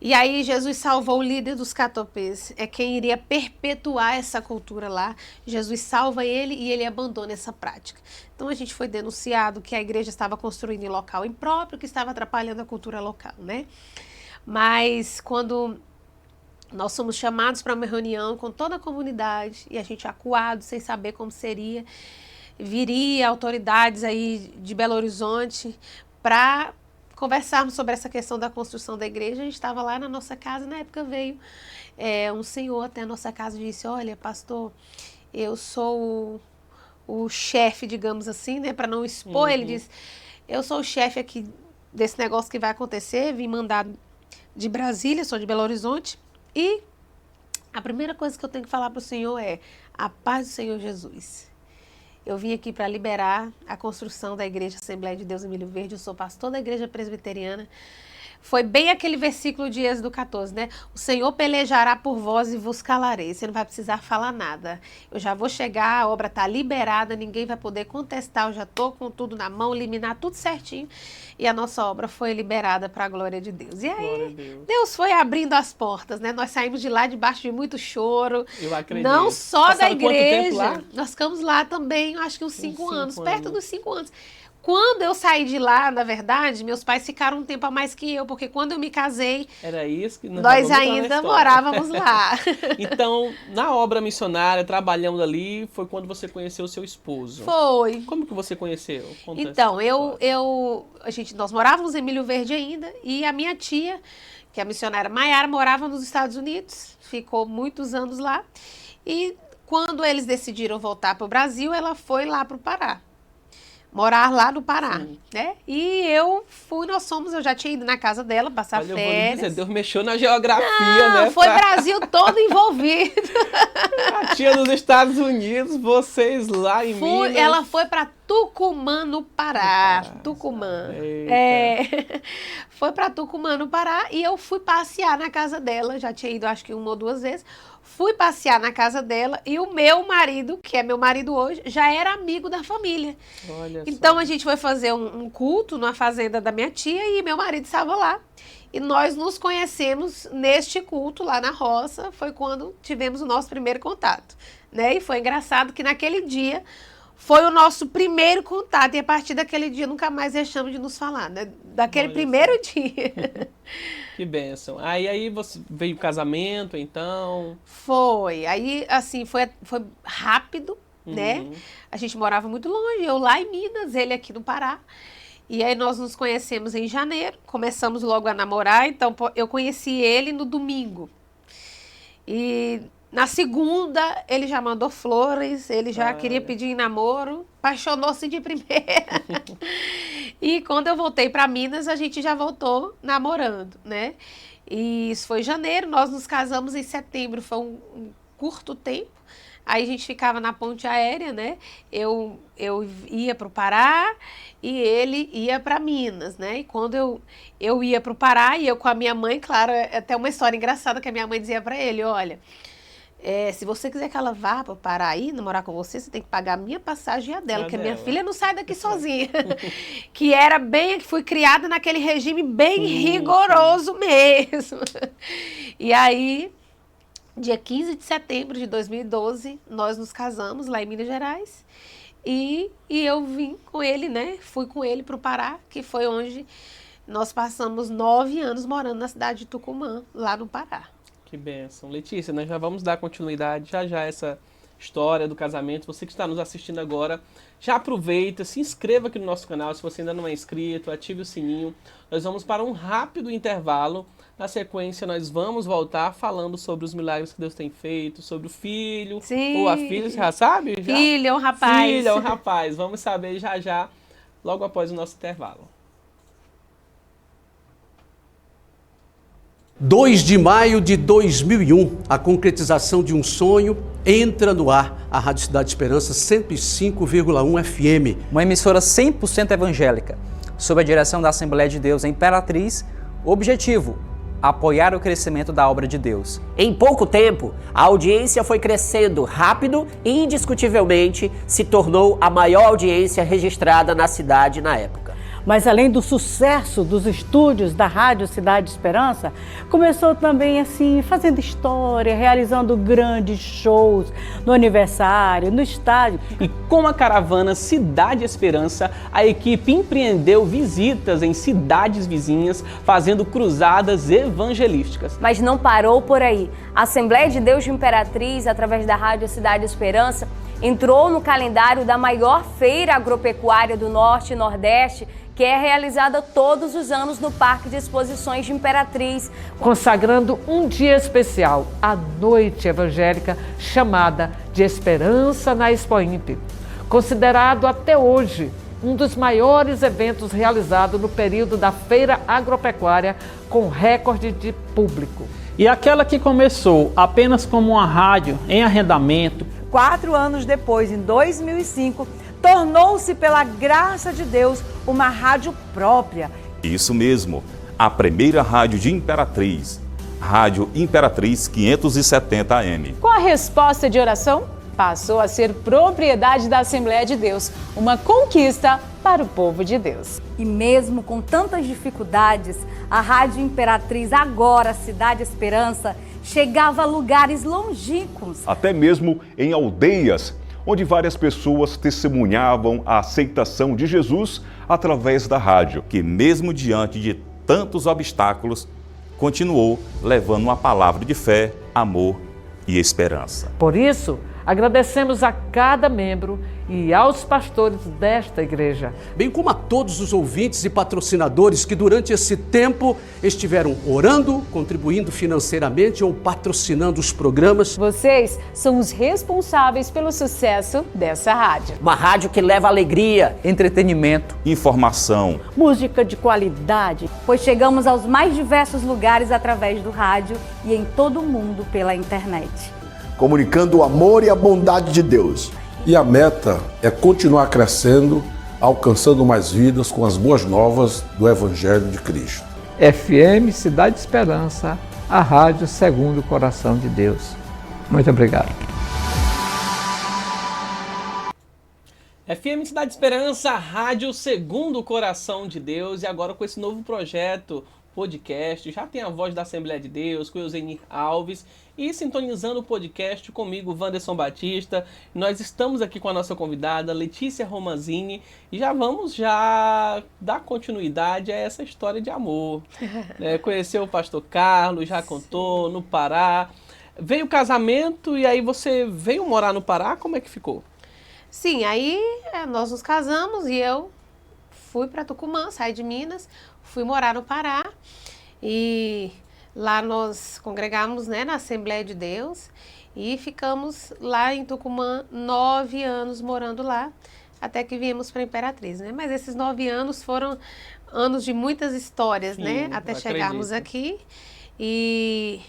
E aí Jesus salvou o líder dos catopês, é quem iria perpetuar essa cultura lá. Jesus salva ele e ele abandona essa prática. Então a gente foi denunciado que a igreja estava construindo em local impróprio, que estava atrapalhando a cultura local, né? Mas quando nós somos chamados para uma reunião com toda a comunidade e a gente acuado, sem saber como seria, viria autoridades aí de Belo Horizonte para conversarmos sobre essa questão da construção da igreja. A gente estava lá na nossa casa, na época veio um senhor até a nossa casa e disse, olha, pastor, eu sou o chefe, digamos assim, né, para não expor, ele disse, eu sou o chefe aqui desse negócio que vai acontecer, vim mandado de Brasília, sou de Belo Horizonte, e a primeira coisa que eu tenho que falar para o senhor é a paz do Senhor Jesus. Eu vim aqui para liberar a construção da Igreja Assembleia de Deus em Milho Verde. Eu sou pastor da Igreja Presbiteriana. Foi bem aquele versículo de Êxodo 14, né? O Senhor pelejará por vós e vos calarei. Você não vai precisar falar nada. Eu já vou chegar, a obra está liberada, ninguém vai poder contestar. Eu já estou com tudo na mão, eliminar tudo certinho. E a nossa obra foi liberada para a glória de Deus. E aí, Deus foi abrindo as portas, né? Nós saímos de lá debaixo de muito choro. Eu acredito. Não só Passaram da igreja. Quanto tempo lá? Nós ficamos lá também, acho que uns 5 anos, perto dos 5 anos. Quando eu saí de lá, na verdade, meus pais ficaram um tempo a mais que eu, porque quando eu me casei, Era isso que nós ainda morávamos lá. Então, na obra missionária, trabalhando ali, foi quando você conheceu o seu esposo. Foi. Como que você conheceu? Conta Então, essa história. nós morávamos em Milho Verde ainda, e a minha tia, que é a missionária Maiara, morava nos Estados Unidos, ficou muitos anos lá, e quando eles decidiram voltar para o Brasil, ela foi lá para o Pará. Morar lá no Pará, Sim. né? E eu já tinha ido na casa dela passar Olha, eu vou lhe férias. dizer, Deus mexeu na geografia, né? Foi Brasil todo envolvido. A tia nos Estados Unidos, vocês lá em Minas. Ela foi para Tucumã, no Pará. Tucumã. Foi para Tucumã, no Pará, e eu fui passear na casa dela. Já tinha ido, acho que 1 ou 2 vezes. Fui passear na casa dela e o meu marido, que é meu marido hoje, já era amigo da família. Olha Então só. a gente foi fazer um culto na fazenda da minha tia e meu marido estava lá. E nós nos conhecemos neste culto lá na roça. Foi quando tivemos o nosso primeiro contato, né? E foi engraçado que naquele dia foi o nosso primeiro contato. E a partir daquele dia nunca mais deixamos de nos falar, né? Daquele Olha primeiro dia. Que bênção. Aí você veio o casamento, então. Foi. Aí, assim, foi rápido, né? A gente morava muito longe, eu lá em Minas, ele aqui no Pará. E aí nós nos conhecemos em janeiro, começamos logo a namorar, então eu conheci ele no domingo. E na segunda ele já mandou flores, ele já queria pedir em namoro, apaixonou-se de primeira. E quando eu voltei para Minas, a gente já voltou namorando, né? E isso foi em janeiro, nós nos casamos em setembro, foi um curto tempo. Aí a gente ficava na ponte aérea, né? Eu ia para o Pará e ele ia para Minas, né? E quando eu ia para o Pará, e eu com a minha mãe, claro, é até uma história engraçada que a minha mãe dizia para ele, olha, se você quiser que ela vá para o Pará e namorar com você, você tem que pagar a minha passagem e a dela, porque a minha filha não sai daqui sozinha. Que fui criada naquele regime bem rigoroso mesmo. E aí, dia 15 de setembro de 2012, nós nos casamos lá em Minas Gerais e eu vim com ele, né? Fui com ele para o Pará, que foi onde nós passamos 9 anos morando na cidade de Tucumã, lá no Pará. Que bênção. Letícia, nós já vamos dar continuidade já a essa história do casamento. Você que está nos assistindo agora, já aproveita, se inscreva aqui no nosso canal, se você ainda não é inscrito, ative o sininho. Nós vamos para um rápido intervalo. Na sequência, nós vamos voltar falando sobre os milagres que Deus tem feito, sobre o filho ou a filha, você já sabe? Já? Filho, é um rapaz. Filho, é um rapaz. Vamos saber já, logo após o nosso intervalo. 2 de maio de 2001, a concretização de um sonho entra no ar a Rádio Cidade Esperança 105,1 FM. Uma emissora 100% evangélica, sob a direção da Assembleia de Deus em Imperatriz. Objetivo: apoiar o crescimento da obra de Deus. Em pouco tempo, a audiência foi crescendo rápido e indiscutivelmente se tornou a maior audiência registrada na cidade na época. Mas além do sucesso dos estúdios da Rádio Cidade Esperança, começou também assim, fazendo história, realizando grandes shows no aniversário, no estádio. E com a caravana Cidade Esperança, a equipe empreendeu visitas em cidades vizinhas, fazendo cruzadas evangelísticas. Mas não parou por aí. A Assembleia de Deus de Imperatriz, através da Rádio Cidade Esperança, entrou no calendário da maior feira agropecuária do Norte e Nordeste, que é realizada todos os anos no Parque de Exposições de Imperatriz. Consagrando um dia especial, a Noite Evangélica, chamada de Esperança na Expoimp. Considerado até hoje um dos maiores eventos realizados no período da feira agropecuária, com recorde de público. E aquela que começou apenas como uma rádio em arrendamento, 4 anos depois, em 2005, tornou-se, pela graça de Deus, uma rádio própria. Isso mesmo, a primeira rádio de Imperatriz, Rádio Imperatriz 570 AM. Com a resposta de oração, passou a ser propriedade da Assembleia de Deus, uma conquista para o povo de Deus. E mesmo com tantas dificuldades, a Rádio Imperatriz, agora Cidade Esperança, chegava a lugares longínquos. Até mesmo em aldeias, onde várias pessoas testemunhavam a aceitação de Jesus através da rádio, que mesmo diante de tantos obstáculos, continuou levando uma palavra de fé, amor e esperança. Por isso, agradecemos a cada membro e aos pastores desta igreja, bem como a todos os ouvintes e patrocinadores que durante esse tempo estiveram orando, contribuindo financeiramente ou patrocinando os programas. Vocês são os responsáveis pelo sucesso dessa rádio. Uma rádio que leva alegria, entretenimento, informação, música de qualidade, pois chegamos aos mais diversos lugares através do rádio e em todo o mundo pela internet. Comunicando o amor e a bondade de Deus. E a meta é continuar crescendo, alcançando mais vidas com as boas novas do Evangelho de Cristo. FM Cidade Esperança, a rádio segundo o coração de Deus. Muito obrigado. FM Cidade Esperança, rádio segundo o coração de Deus. E agora com esse novo projeto, podcast, já tem a voz da Assembleia de Deus, com Eusenir Alves, e sintonizando o podcast comigo, Wanderson Batista. Nós estamos aqui com a nossa convidada, Letícia Romazini, e já vamos dar continuidade a essa história de amor. Conheceu o pastor Carlos, já contou, no Pará. Veio o casamento e aí você veio morar no Pará, como é que ficou? Sim, aí nós nos casamos e eu fui para Tucumã, saí de Minas, fui morar no Pará e lá nós congregamos, na Assembleia de Deus e ficamos lá em Tucumã 9 anos morando lá, até que viemos para Imperatriz, Mas esses 9 anos foram anos de muitas histórias, Sim, até chegarmos aqui. E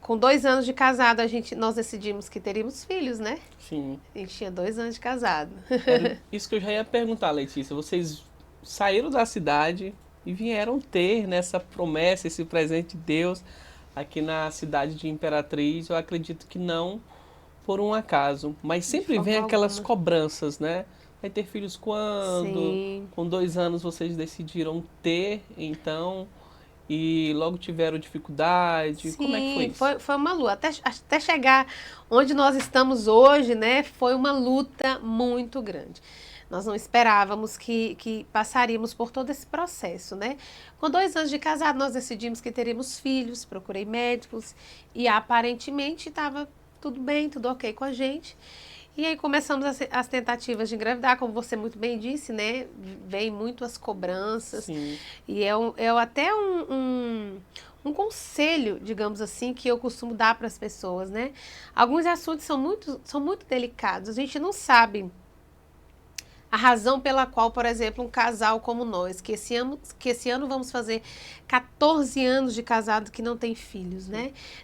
com 2 anos de casado nós decidimos que teríamos filhos, Sim. A gente tinha 2 anos de casado. Isso que eu já ia perguntar, Letícia. Vocês saíram da cidade e vieram ter nessa promessa, esse presente de Deus aqui na cidade de Imperatriz. Eu acredito que não por um acaso, mas sempre vem aquelas cobranças, Vai ter filhos quando? Sim. Com 2 anos vocês decidiram ter, então, e logo tiveram dificuldade. Sim, como é que foi isso? Foi uma luta. Até chegar onde nós estamos hoje, foi uma luta muito grande. Nós não esperávamos que passaríamos por todo esse processo, Com 2 anos de casado, nós decidimos que teríamos filhos, procurei médicos e aparentemente estava tudo bem, tudo ok com a gente. E aí começamos as tentativas de engravidar, como você muito bem disse, Vem muito as cobranças. Sim. E até um conselho, digamos assim, que eu costumo dar para as pessoas, Alguns assuntos são muito delicados, a gente não sabe a razão pela qual, por exemplo, um casal como nós, que esse ano vamos fazer 14 anos de casado que não tem filhos,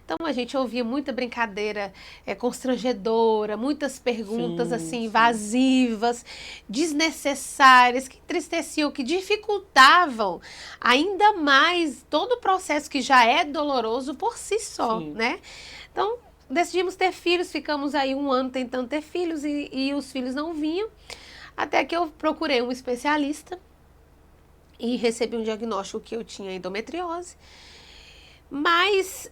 Então a gente ouvia muita brincadeira constrangedora, muitas perguntas invasivas, desnecessárias, que entristeciam, que dificultavam ainda mais todo o processo que já é doloroso por si só, Então decidimos ter filhos, ficamos aí 1 ano tentando ter filhos e os filhos não vinham. Até que eu procurei um especialista e recebi um diagnóstico que eu tinha endometriose, mas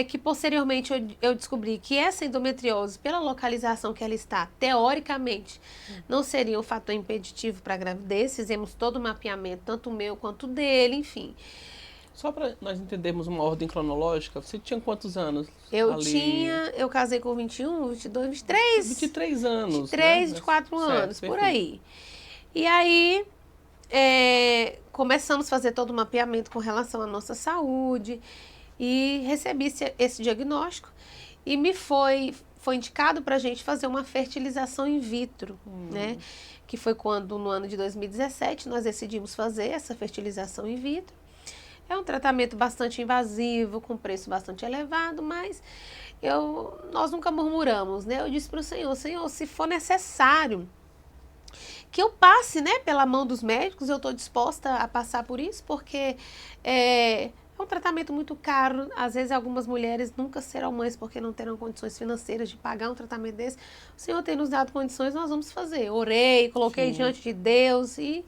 que posteriormente eu descobri que essa endometriose, pela localização que ela está, teoricamente, não seria um fator impeditivo para a gravidez. Fizemos todo o mapeamento, tanto o meu quanto o dele, enfim. Só para nós entendermos uma ordem cronológica, você tinha quantos anos? Eu casei com 21, 22, 23. 23 anos. 23, 24 anos, por aí. E aí, começamos a fazer todo o mapeamento com relação à nossa saúde e recebi esse diagnóstico e foi indicado para a gente fazer uma fertilização in vitro, Que foi quando, no ano de 2017, nós decidimos fazer essa fertilização in vitro. É um tratamento bastante invasivo, com preço bastante elevado, mas nós nunca murmuramos, Eu disse para o Senhor, se for necessário que eu passe, pela mão dos médicos, eu estou disposta a passar por isso, porque é um tratamento muito caro. Às vezes algumas mulheres nunca serão mães porque não terão condições financeiras de pagar um tratamento desse. O Senhor tem nos dado condições, nós vamos fazer. Orei, coloquei diante de Deus e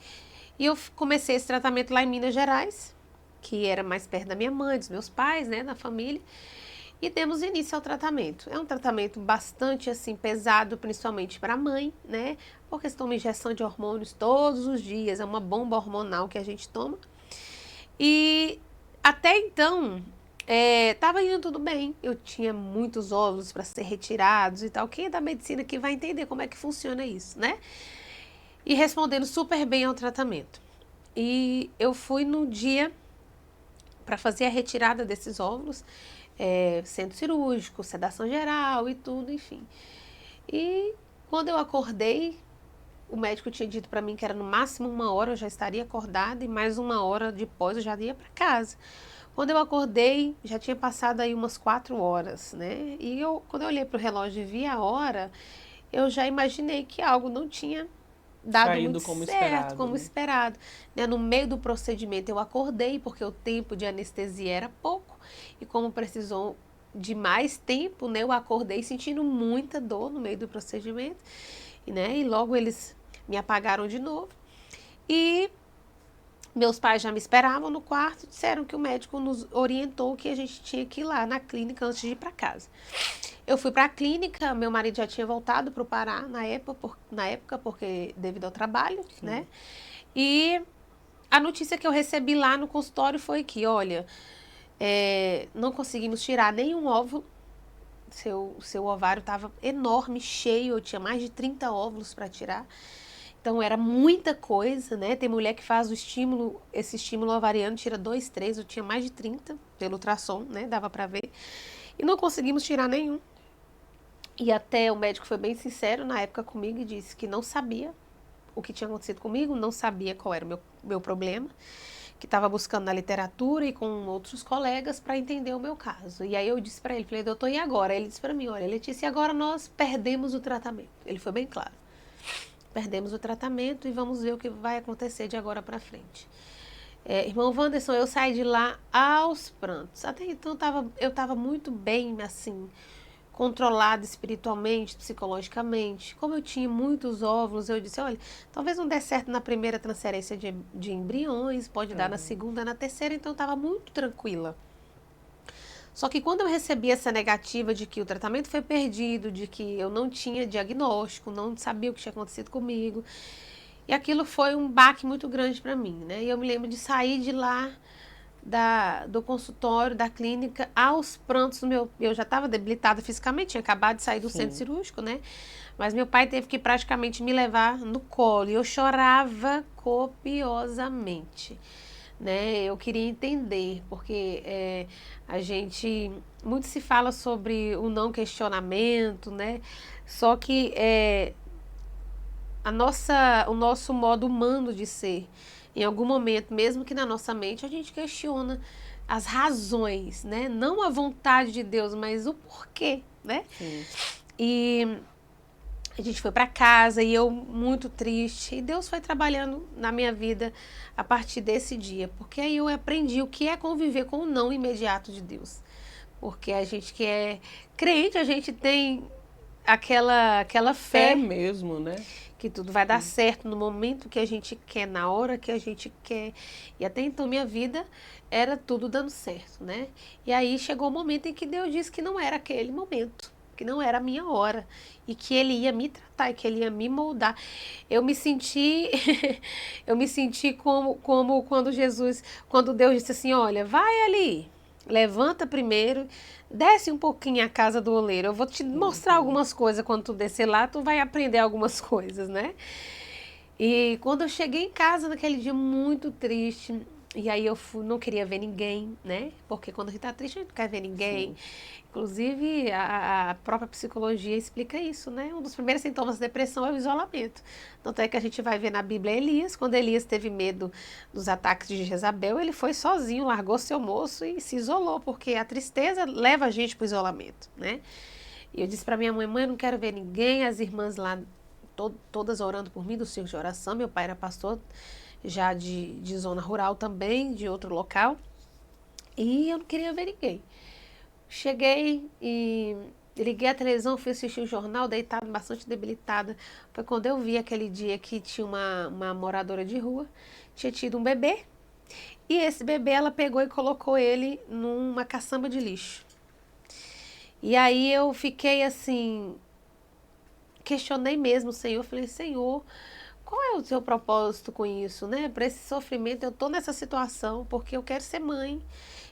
eu comecei esse tratamento lá em Minas Gerais, que era mais perto da minha mãe, dos meus pais, da família, e demos início ao tratamento. É um tratamento bastante, pesado, principalmente para a mãe, porque se toma injeção de hormônios todos os dias, é uma bomba hormonal que a gente toma, E até então, estava indo tudo bem. Eu tinha muitos óvulos para ser retirados e tal. Quem é da medicina que vai entender como é que funciona isso, né? E respondendo super bem ao tratamento. E eu fui no dia para fazer a retirada desses óvulos, centro cirúrgico, sedação geral e tudo, enfim. E quando eu acordei, o médico tinha dito para mim que era no máximo 1 hora eu já estaria acordada e mais 1 hora depois eu já ia para casa. Quando eu acordei, já tinha passado aí umas 4 horas, né? E quando eu olhei para o relógio e vi a hora, eu já imaginei que algo não tinha dado Saído muito como certo, esperado, como né? esperado. Né? No meio do procedimento eu acordei, porque o tempo de anestesia era pouco. E como precisou de mais tempo, né? Eu acordei sentindo muita dor no meio do procedimento. Né? E logo eles me apagaram de novo. E meus pais já me esperavam no quarto, disseram que o médico nos orientou que a gente tinha que ir lá na clínica antes de ir para casa. Eu fui para a clínica, meu marido já tinha voltado para o Pará na época, porque devido ao trabalho, né? E a notícia que eu recebi lá no consultório foi que, olha, não conseguimos tirar nenhum óvulo, seu ovário estava enorme, cheio, eu tinha mais de 30 óvulos para tirar. Então era muita coisa, né? Tem mulher que faz esse estímulo ovariano, tira 2, 3, eu tinha mais de 30 pelo ultrassom, né? Dava para ver. E não conseguimos tirar nenhum. E até o médico foi bem sincero na época comigo e disse que não sabia o que tinha acontecido comigo, não sabia qual era o meu problema, que estava buscando na literatura e com outros colegas para entender o meu caso. E aí eu disse para ele, falei, doutor, e agora? Ele disse para mim, olha, Letícia, agora nós perdemos o tratamento. Ele foi bem claro. Perdemos o tratamento e vamos ver o que vai acontecer de agora para frente. Irmão Wanderson, eu saí de lá aos prantos. Até então eu estava muito bem, assim, controlada espiritualmente, psicologicamente. Como eu tinha muitos óvulos, eu disse, olha, talvez não dê certo na primeira transferência de embriões, pode dar na segunda, na terceira, então eu estava muito tranquila. Só que quando eu recebi essa negativa de que o tratamento foi perdido, de que eu não tinha diagnóstico, não sabia o que tinha acontecido comigo, e aquilo foi um baque muito grande para mim, né? E eu me lembro de sair de lá, do consultório, da clínica, aos prantos. Eu já estava debilitada fisicamente, tinha acabado de sair do centro cirúrgico, né? Mas meu pai teve que praticamente me levar no colo, e eu chorava copiosamente. Né? Eu queria entender, porque muito se fala sobre o não questionamento, né? Só que o nosso modo humano de ser, em algum momento, mesmo que na nossa mente, a gente questiona as razões, né? Não a vontade de Deus, mas o porquê, né? Sim. E a gente foi para casa e eu muito triste. E Deus foi trabalhando na minha vida a partir desse dia. Porque aí eu aprendi o que é conviver com o não imediato de Deus. Porque a gente que é crente, a gente tem aquela fé mesmo, né? Que tudo vai dar certo no momento que a gente quer, na hora que a gente quer. E até então minha vida era tudo dando certo, né? E aí chegou o momento em que Deus disse que não era aquele momento, que não era a minha hora, e que Ele ia me tratar, e que Ele ia me moldar. Eu me senti como quando Deus disse assim, olha, vai ali, levanta primeiro, desce um pouquinho a casa do oleiro, eu vou te mostrar algumas coisas, quando tu descer lá, tu vai aprender algumas coisas, né? E quando eu cheguei em casa naquele dia muito triste, e aí eu não queria ver ninguém, né? Porque quando a gente tá triste, a gente não quer ver ninguém. Sim. Inclusive, a própria psicologia explica isso, né? Um dos primeiros sintomas da depressão é o isolamento. Tanto é que a gente vai ver na Bíblia Elias, quando Elias teve medo dos ataques de Jezabel, ele foi sozinho, largou seu moço e se isolou, porque a tristeza leva a gente pro isolamento, né? E eu disse para minha mãe, eu não quero ver ninguém, as irmãs lá, todas orando por mim, do círculo de oração, meu pai era pastor, já de zona rural também, de outro local, e eu não queria ver ninguém. Cheguei e liguei a televisão, fui assistir o jornal, deitada, bastante debilitada. Foi quando eu vi aquele dia que tinha uma moradora de rua, tinha tido um bebê, e esse bebê ela pegou e colocou ele numa caçamba de lixo. E aí eu fiquei assim, questionei mesmo o Senhor, falei, Senhor, qual é o seu propósito com isso, né? Para esse sofrimento, eu tô nessa situação porque eu quero ser mãe.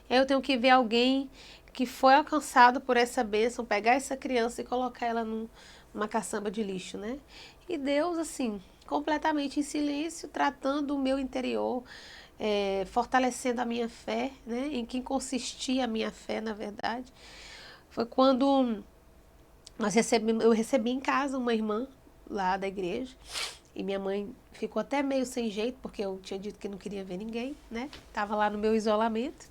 Aí eu tenho que ver alguém que foi alcançado por essa bênção, pegar essa criança e colocar ela numa caçamba de lixo, né? E Deus, assim, completamente em silêncio, tratando o meu interior, fortalecendo a minha fé, né? Em que consistia a minha fé, na verdade. Foi quando eu recebi em casa uma irmã lá da igreja, e minha mãe ficou até meio sem jeito, porque eu tinha dito que não queria ver ninguém, né? Tava lá no meu isolamento.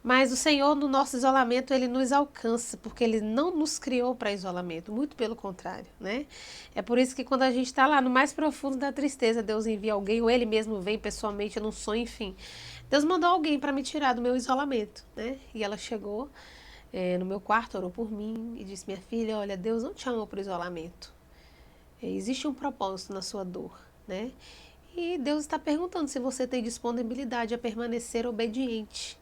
Mas o Senhor, no nosso isolamento, Ele nos alcança, porque Ele não nos criou para isolamento, muito pelo contrário, né? É por isso que quando a gente está lá no mais profundo da tristeza, Deus envia alguém, ou Ele mesmo vem pessoalmente num sonho, enfim. Deus mandou alguém para me tirar do meu isolamento, né? E ela chegou no meu quarto, orou por mim e disse: minha filha, olha, Deus não te chamou para o isolamento. Existe um propósito na sua dor, né? E Deus está perguntando se você tem disponibilidade a permanecer obediente,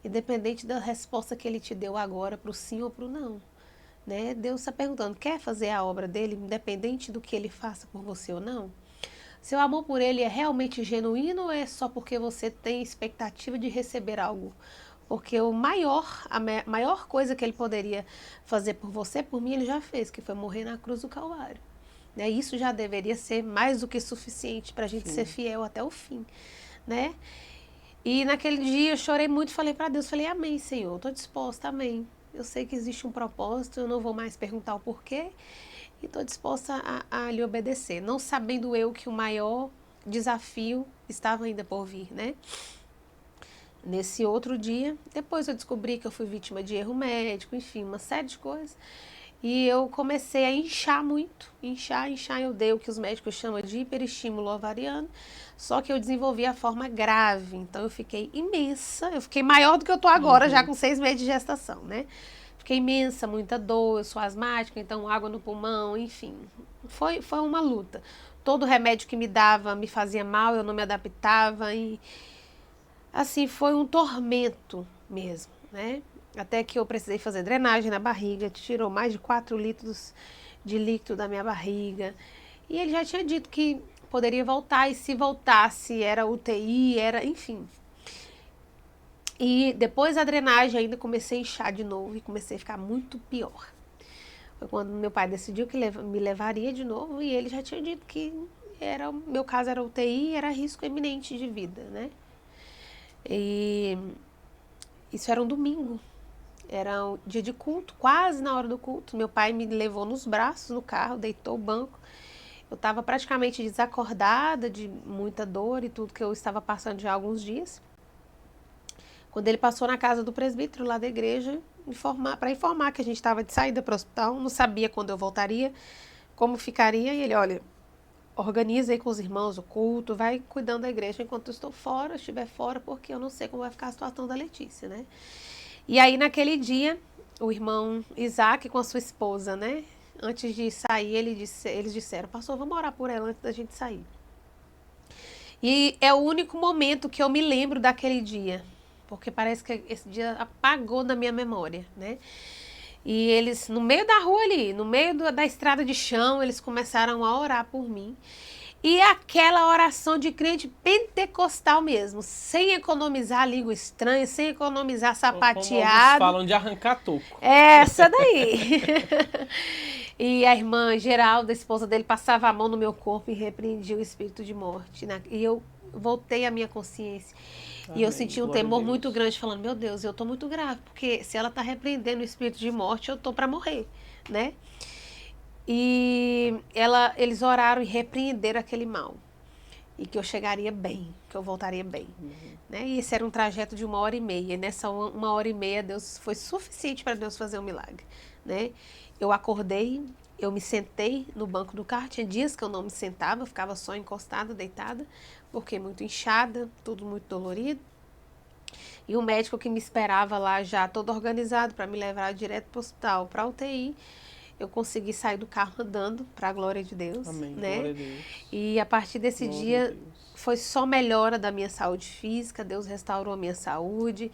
independente da resposta que Ele te deu agora para o sim ou para o não, né? Deus está perguntando, quer fazer a obra dele, independente do que Ele faça por você ou não? Seu amor por Ele é realmente genuíno ou é só porque você tem expectativa de receber algo? Porque a maior coisa que Ele poderia fazer por você, por mim, Ele já fez, que foi morrer na cruz do Calvário. Né? Isso já deveria ser mais do que suficiente para a gente ser fiel até o fim, né? E naquele dia eu chorei muito, falei para Deus, falei: amém, Senhor, estou disposta, amém. Eu sei que existe um propósito, eu não vou mais perguntar o porquê, e estou disposta a lhe obedecer, não sabendo eu que o maior desafio estava ainda por vir, né? Nesse outro dia, depois eu descobri que eu fui vítima de erro médico, enfim, uma série de coisas. E eu comecei a inchar muito, inchar, eu dei o que os médicos chamam de hiperestímulo ovariano, só que eu desenvolvi a forma grave, então eu fiquei imensa, eu fiquei maior do que eu tô agora, já com 6 meses de gestação, né? Fiquei imensa, muita dor, eu sou asmática, então água no pulmão, enfim, foi uma luta. Todo remédio que me dava me fazia mal, eu não me adaptava e, assim, foi um tormento mesmo, né? Até que eu precisei fazer drenagem na barriga, tirou mais de 4 litros de líquido da minha barriga. E ele já tinha dito que poderia voltar, e se voltasse era UTI, enfim. E depois da drenagem ainda comecei a inchar de novo e comecei a ficar muito pior. Foi quando meu pai decidiu que me levaria de novo, e ele já tinha dito que meu caso era UTI, era risco iminente de vida, né? E isso era um domingo. Era um dia de culto, quase na hora do culto. Meu pai me levou nos braços no carro, deitou o banco. Eu estava praticamente desacordada, de muita dor e tudo que eu estava passando já há alguns dias. Quando ele passou na casa do presbítero lá da igreja, para informar que a gente estava de saída para o hospital, não sabia quando eu voltaria, como ficaria. E ele: olha, organiza aí com os irmãos o culto, vai cuidando da igreja enquanto eu estou fora, estiver fora, porque eu não sei como vai ficar a situação da Letícia, né? E aí, naquele dia, o irmão Isaac com a sua esposa, né? Antes de sair, eles disseram: pastor, vamos orar por ela antes da gente sair. E é o único momento que eu me lembro daquele dia, porque parece que esse dia apagou da minha memória, né? E eles, no meio da rua ali, no meio da estrada de chão, eles começaram a orar por mim. E aquela oração de crente pentecostal mesmo, sem economizar língua estranha, sem economizar sapateado. Falam de arrancar toco. Essa daí. E a irmã Geralda, a esposa dele, passava a mão no meu corpo e repreendia o espírito de morte. E eu voltei à minha consciência. Amém. E eu senti um temor muito grande, falando: meu Deus, eu tô muito grave, porque se ela tá repreendendo o espírito de morte, eu tô para morrer, né? E eles oraram e repreenderam aquele mal. E que eu chegaria bem, que eu voltaria bem. Né? E esse era um trajeto de 1h30. E nessa 1h30, Deus foi suficiente para Deus fazer um milagre. Né? Eu acordei, eu me sentei no banco do carro. Tinha dias que eu não me sentava, eu ficava só encostada, deitada, porque muito inchada, tudo muito dolorido. E o médico que me esperava lá já todo organizado para me levar direto para o hospital, para a UTI. Eu consegui sair do carro andando, para a glória de Deus. Amém. Né? Glória a Deus. E a partir desse dia, foi só melhora da minha saúde física, Deus restaurou a minha saúde,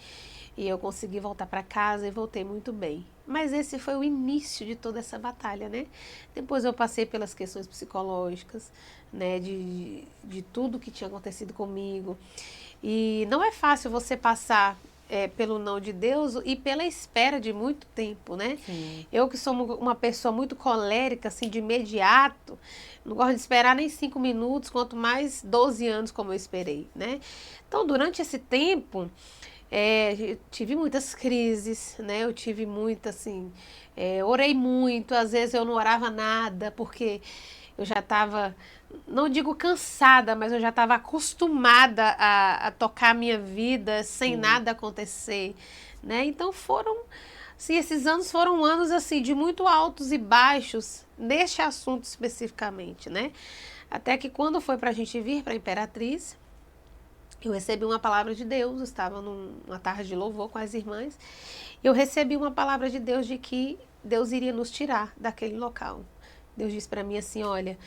e eu consegui voltar para casa e voltei muito bem. Mas esse foi o início de toda essa batalha, né? Depois eu passei pelas questões psicológicas, né? De tudo que tinha acontecido comigo. E não é fácil você passar pelo não de Deus e pela espera de muito tempo, né? Sim. Eu que sou uma pessoa muito colérica, assim, de imediato, não gosto de esperar nem 5 minutos, quanto mais 12 anos como eu esperei, né? Então, durante esse tempo, eu tive muitas crises, né? Eu tive muito, assim, orei muito, às vezes eu não orava nada, porque eu já estava, não digo cansada, mas eu já estava acostumada a tocar a minha vida sem nada acontecer, né? Então assim, esses anos foram anos assim de muito altos e baixos neste assunto especificamente, né? Até que quando foi para a gente vir para a Imperatriz, eu recebi uma palavra de Deus, eu estava numa tarde de louvor com as irmãs, eu recebi uma palavra de Deus de que Deus iria nos tirar daquele local. Deus disse para mim assim, olha,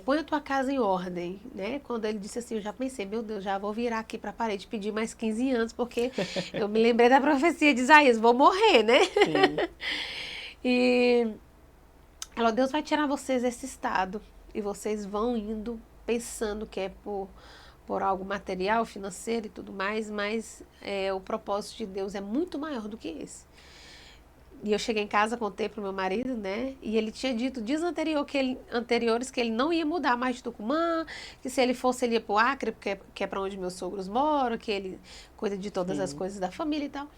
põe a tua casa em ordem, né? Quando ele disse assim, eu já pensei, meu Deus, já vou virar aqui para a parede pedir mais 15 anos, porque eu me lembrei da profecia de Isaías, vou morrer, né? Sim. E ela, Deus vai tirar vocês desse estado e vocês vão indo pensando que é por algo material, financeiro e tudo mais, mas o propósito de Deus é muito maior do que esse. E eu cheguei em casa, contei pro meu marido, né? E ele tinha dito dias anteriores que ele não ia mudar mais de Tucumã, que se ele fosse, ele ia pro Acre, porque é para onde meus sogros moram, que ele cuida de todas as coisas da família e tal.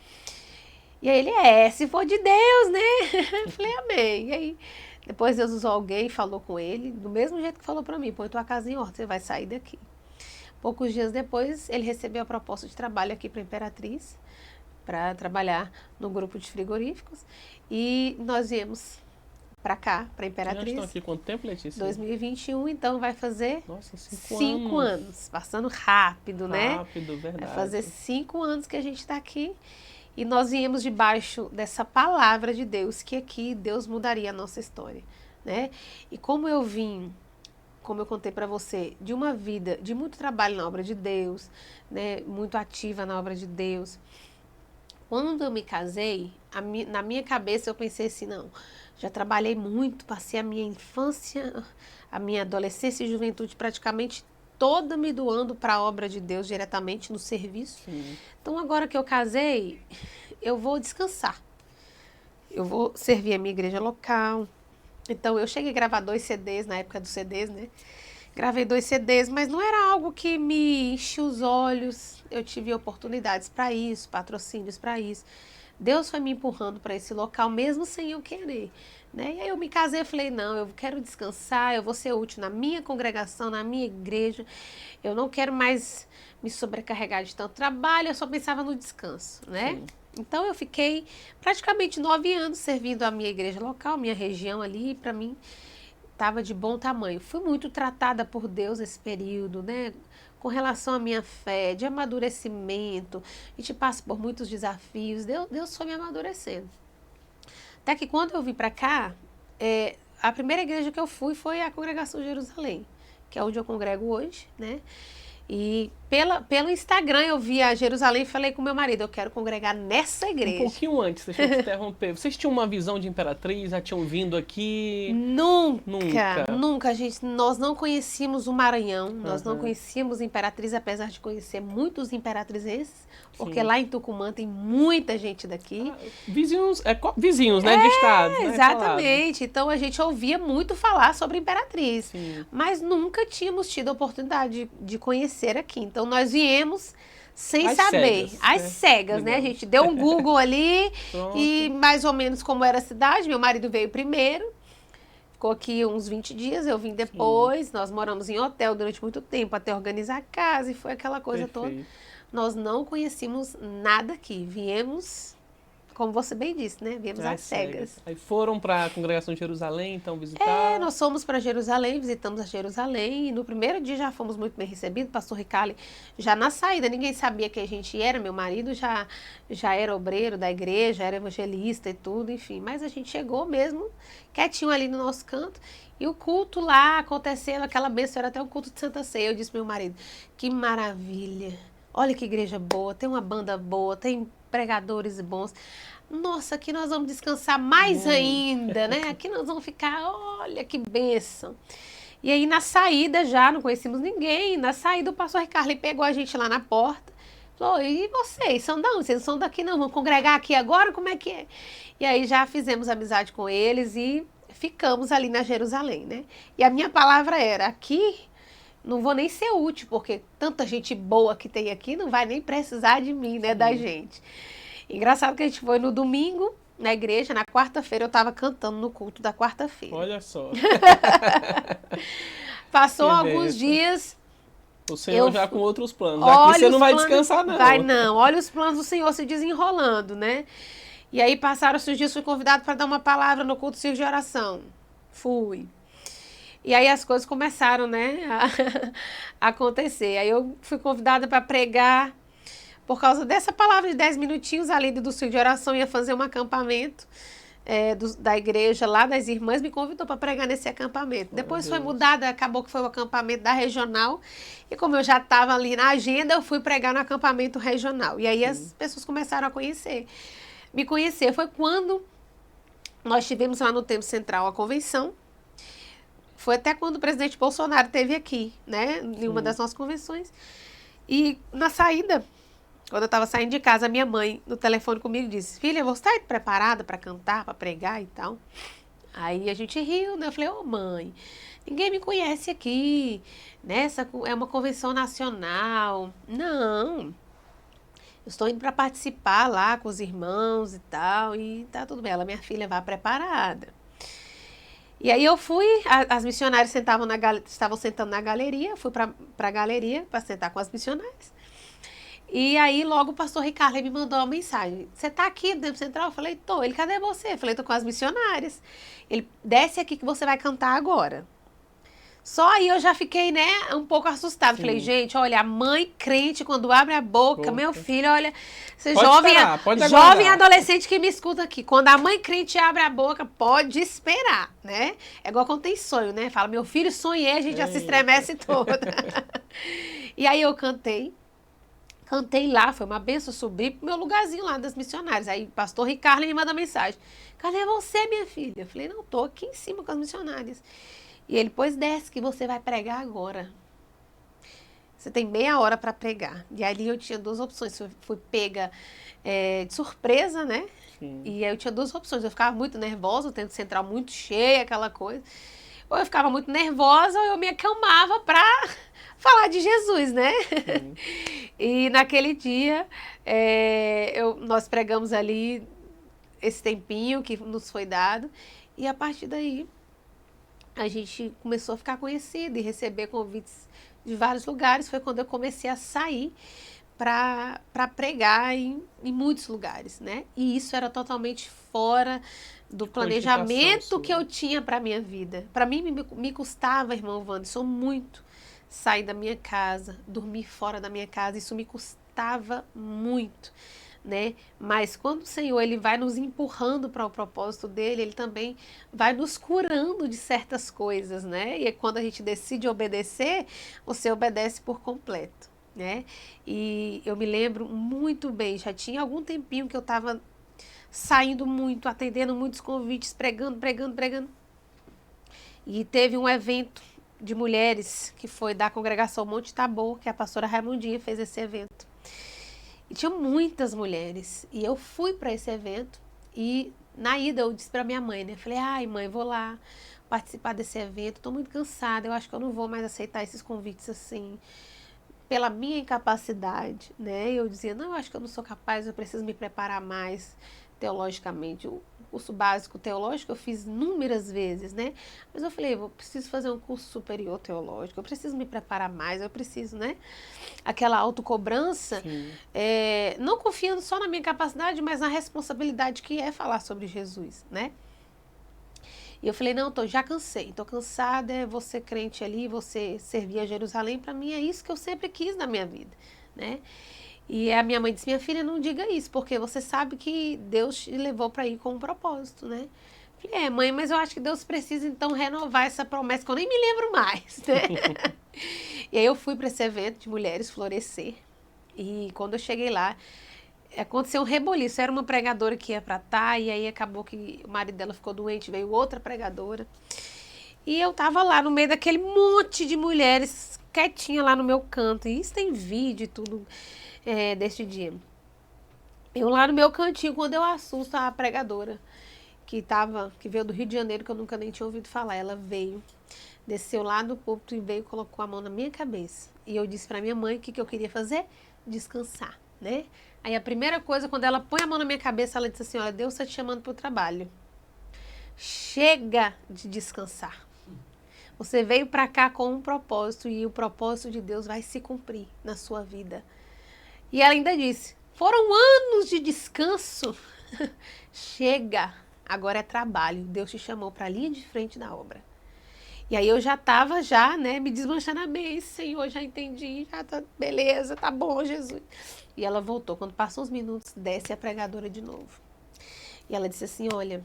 E aí ele, se for de Deus, né? Eu falei, amém. E aí, depois Deus usou alguém, falou com ele, do mesmo jeito que falou para mim, põe tua casa em ordem, você vai sair daqui. Poucos dias depois, ele recebeu a proposta de trabalho aqui para a Imperatriz, para trabalhar no grupo de frigoríficos, e nós viemos para cá, para a Imperatriz. Já estão aqui quanto tempo, Letícia? 2021, então vai fazer Nossa, 5 anos, passando rápido, né? Rápido, verdade. Vai fazer 5 anos que a gente está aqui, e nós viemos debaixo dessa palavra de Deus, que aqui Deus mudaria a nossa história, né? E como eu vim, como eu contei para você, de uma vida de muito trabalho na obra de Deus, né? Muito ativa na obra de Deus. Quando eu me casei, na minha cabeça eu pensei assim, não, já trabalhei muito, passei a minha infância, a minha adolescência e juventude praticamente toda me doando para a obra de Deus diretamente no serviço. Sim. Então agora que eu casei, eu vou descansar. Eu vou servir a minha igreja local. Então eu cheguei a gravar 2 CDs, na época dos CDs, né? Gravei 2 CDs, mas não era algo que me enchia os olhos. Eu tive oportunidades para isso, patrocínios para isso. Deus foi me empurrando para esse local, mesmo sem eu querer, né? E aí eu me casei e falei, não, eu quero descansar, eu vou ser útil na minha congregação, na minha igreja. Eu não quero mais me sobrecarregar de tanto trabalho, eu só pensava no descanso, né? Sim. Então eu fiquei praticamente 9 anos servindo a minha igreja local, minha região ali, para mim estava de bom tamanho. Fui muito tratada por Deus esse período, né? Com relação à minha fé, de amadurecimento. A gente passa por muitos desafios. Deus foi me amadurecendo. Até que quando eu vim para cá, a primeira igreja que eu fui foi a Congregação Jerusalém, que é onde eu congrego hoje, né? E pelo Instagram eu vi a Jerusalém e falei com meu marido, eu quero congregar nessa igreja. Um pouquinho antes, deixa eu te interromper. Vocês tinham uma visão de Imperatriz? Já tinham vindo aqui? Nunca, gente. Nós não conhecíamos o Maranhão, nós não conhecíamos Imperatriz, apesar de conhecer muitos imperatrizenses, porque lá em Tucumã tem muita gente daqui. Vizinhos, né, de estado. Né, exatamente. Então a gente ouvia muito falar sobre Imperatriz, mas nunca tínhamos tido a oportunidade de conhecer aqui. Então nós viemos sem saber, às cegas, né? A gente deu um Google ali e mais ou menos como era a cidade. Meu marido veio primeiro, ficou aqui uns 20 dias, eu vim depois. Nós moramos em hotel durante muito tempo até organizar a casa e foi aquela coisa toda. Nós não conhecíamos nada aqui, viemos, como você bem disse, né? Viemos às cegas. Aí foram para a Congregação de Jerusalém, então, visitar? Nós fomos para Jerusalém, visitamos a Jerusalém, e no primeiro dia já fomos muito bem recebidos. Pastor Ricali, já na saída, ninguém sabia quem a gente era, meu marido já era obreiro da igreja, era evangelista e tudo, enfim. Mas a gente chegou mesmo, quietinho ali no nosso canto, e o culto lá acontecendo, aquela bênção, era até o culto de Santa Ceia. Eu disse pro meu marido, que maravilha, olha que igreja boa, tem uma banda boa, tem pregadores bons. Nossa, aqui nós vamos descansar mais ainda, né? Aqui nós vamos ficar, olha que bênção. E aí na saída já, não conhecíamos ninguém, na saída o pastor Ricardo pegou a gente lá na porta, falou, e vocês, são de onde? Vocês não são daqui não, vão congregar aqui agora? Como é que é? E aí já fizemos amizade com eles e ficamos ali na Jerusalém, né? E a minha palavra era, aqui não vou nem ser útil, porque tanta gente boa que tem aqui não vai nem precisar de mim, né, da gente. Engraçado que a gente foi no domingo, na igreja, na quarta-feira eu estava cantando no culto da quarta-feira. Olha só. Passou alguns dias. O Senhor já com outros planos. Aqui você não vai descansar, não. Vai não. Olha os planos do Senhor se desenrolando, né? E aí passaram os dias, fui convidado para dar uma palavra no culto de oração. Fui. E aí as coisas começaram, né, a acontecer. Aí eu fui convidada para pregar. Por causa dessa palavra de 10 minutinhos, a líder do círculo de oração ia fazer um acampamento da igreja lá, das irmãs, me convidou para pregar nesse acampamento. Depois foi mudado, acabou que foi o acampamento da regional, e como eu já estava ali na agenda, eu fui pregar no acampamento regional. E aí as pessoas começaram a me conhecer. Foi quando nós tivemos lá no Templo Central a convenção. Foi até quando o presidente Bolsonaro esteve aqui, né, em uma das nossas convenções. E na saída, quando eu estava saindo de casa, a minha mãe, no telefone comigo, disse, filha, você está preparada para cantar, para pregar e tal? Aí a gente riu, né? Eu falei, ô mãe, ninguém me conhece aqui, né? Essa é uma convenção nacional. Não, eu estou indo para participar lá com os irmãos e tal, e tá tudo bem. Ela, minha filha, vá preparada. E aí eu fui, as missionárias estavam sentando na galeria, fui para a galeria para sentar com as missionárias. E aí, logo o pastor Ricardo me mandou uma mensagem. Você tá aqui no Templo Central? Eu falei, tô. Ele, cadê você? Eu falei, tô com as missionárias. Ele, desce aqui que você vai cantar agora. Só aí eu já fiquei, né, um pouco assustada. Falei, gente, olha, a mãe crente, quando abre a boca, meu filho, olha, você jovem adolescente que me escuta aqui, quando a mãe crente abre a boca, pode esperar, né? É igual quando tem sonho, né? Fala, meu filho, sonhei, a gente já se estremece toda. E aí eu cantei lá, foi uma benção, subi pro meu lugarzinho lá das missionárias. Aí o pastor Ricardo me manda mensagem. Cadê você, minha filha? Eu falei, não, tô aqui em cima com as missionárias. E ele, pois desce que você vai pregar agora. Você tem meia hora para pregar. E ali eu tinha duas opções. Eu fui pega de surpresa, né? Sim. E aí eu tinha duas opções. Eu ficava muito nervosa, o Templo Central muito cheio, aquela coisa. Ou eu ficava muito nervosa, ou eu me acalmava para falar de Jesus, né? E naquele dia, nós pregamos ali esse tempinho que nos foi dado. E a partir daí, a gente começou a ficar conhecida e receber convites de vários lugares. Foi quando eu comecei a sair para pregar em muitos lugares, né? E isso era totalmente fora do planejamento que eu tinha para minha vida. Para mim, me custava, irmão Wanderson, muito sair da minha casa, dormir fora da minha casa. Isso me custava muito, né? Mas quando o Senhor ele vai nos empurrando para o propósito dele, ele também vai nos curando de certas coisas, né? E quando a gente decide obedecer, você obedece por completo, né? E eu me lembro muito bem, já tinha algum tempinho que eu estava saindo muito, atendendo muitos convites, pregando. E teve um evento de mulheres que foi da congregação Monte Tabor, que a pastora Raimundinha fez esse evento. E tinha muitas mulheres. E eu fui para esse evento e na ida eu disse para minha mãe, né? Falei, ai mãe, vou lá participar desse evento, tô muito cansada, eu acho que eu não vou mais aceitar esses convites assim, pela minha incapacidade, né? Eu dizia, não, eu acho que eu não sou capaz, eu preciso me preparar mais teologicamente. O curso básico teológico eu fiz inúmeras vezes, né? Mas eu falei, eu preciso fazer um curso superior teológico, eu preciso me preparar mais, eu preciso, né? Aquela autocobrança, não confiando só na minha capacidade, mas na responsabilidade que é falar sobre Jesus, né? E eu falei, não, já cansei, tô cansada, vou ser crente ali, você servir a Jerusalém, para mim é isso que eu sempre quis na minha vida, né? E a minha mãe disse, minha filha, não diga isso, porque você sabe que Deus te levou para ir com um propósito, né? Eu falei, mãe, mas eu acho que Deus precisa então renovar essa promessa, que eu nem me lembro mais, né? E aí eu fui para esse evento de mulheres florescer, e quando eu cheguei lá, aconteceu um reboliço. Era uma pregadora que ia pra tá, e aí acabou que o marido dela ficou doente, veio outra pregadora. E eu tava lá no meio daquele monte de mulheres, quietinha lá no meu canto. E isso tem vídeo e tudo desse dia. Eu lá no meu cantinho, quando eu assusto a pregadora, que veio do Rio de Janeiro, que eu nunca nem tinha ouvido falar. Ela veio, desceu lá do púlpito e veio e colocou a mão na minha cabeça. E eu disse pra minha mãe o que eu queria fazer? Descansar, né? Aí a primeira coisa, quando ela põe a mão na minha cabeça, ela disse assim, olha, Deus está te chamando pro trabalho. Chega de descansar. Você veio pra cá com um propósito e o propósito de Deus vai se cumprir na sua vida. E ela ainda disse, foram anos de descanso. Chega, agora é trabalho. Deus te chamou para a linha de frente da obra. E aí eu já estava me desmanchando a mente. Senhor, já entendi, já tá beleza, tá bom, Jesus. E ela voltou. Quando passou uns minutos, desce a pregadora de novo. E ela disse assim, olha,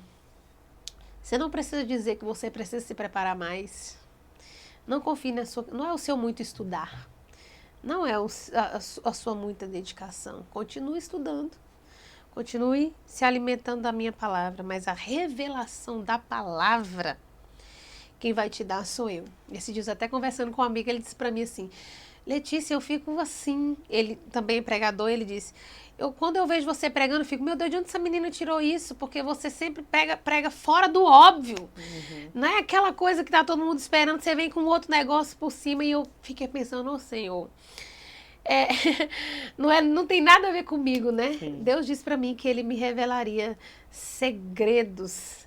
você não precisa dizer que você precisa se preparar mais. Não confie na sua... Não é o seu muito estudar. Não é a sua muita dedicação. Continue estudando. Continue se alimentando da minha palavra. Mas a revelação da palavra, quem vai te dar sou eu. Esse dia, até conversando com um amigo, ele disse para mim assim, Letícia, eu fico assim. Ele também é pregador, ele disse, quando eu vejo você pregando, eu fico, meu Deus, de onde essa menina tirou isso? Porque você sempre prega fora do óbvio. Não é aquela coisa que tá todo mundo esperando, você vem com outro negócio por cima. E eu fiquei pensando, Senhor, não tem nada a ver comigo, né? Sim. Deus disse para mim que ele me revelaria segredos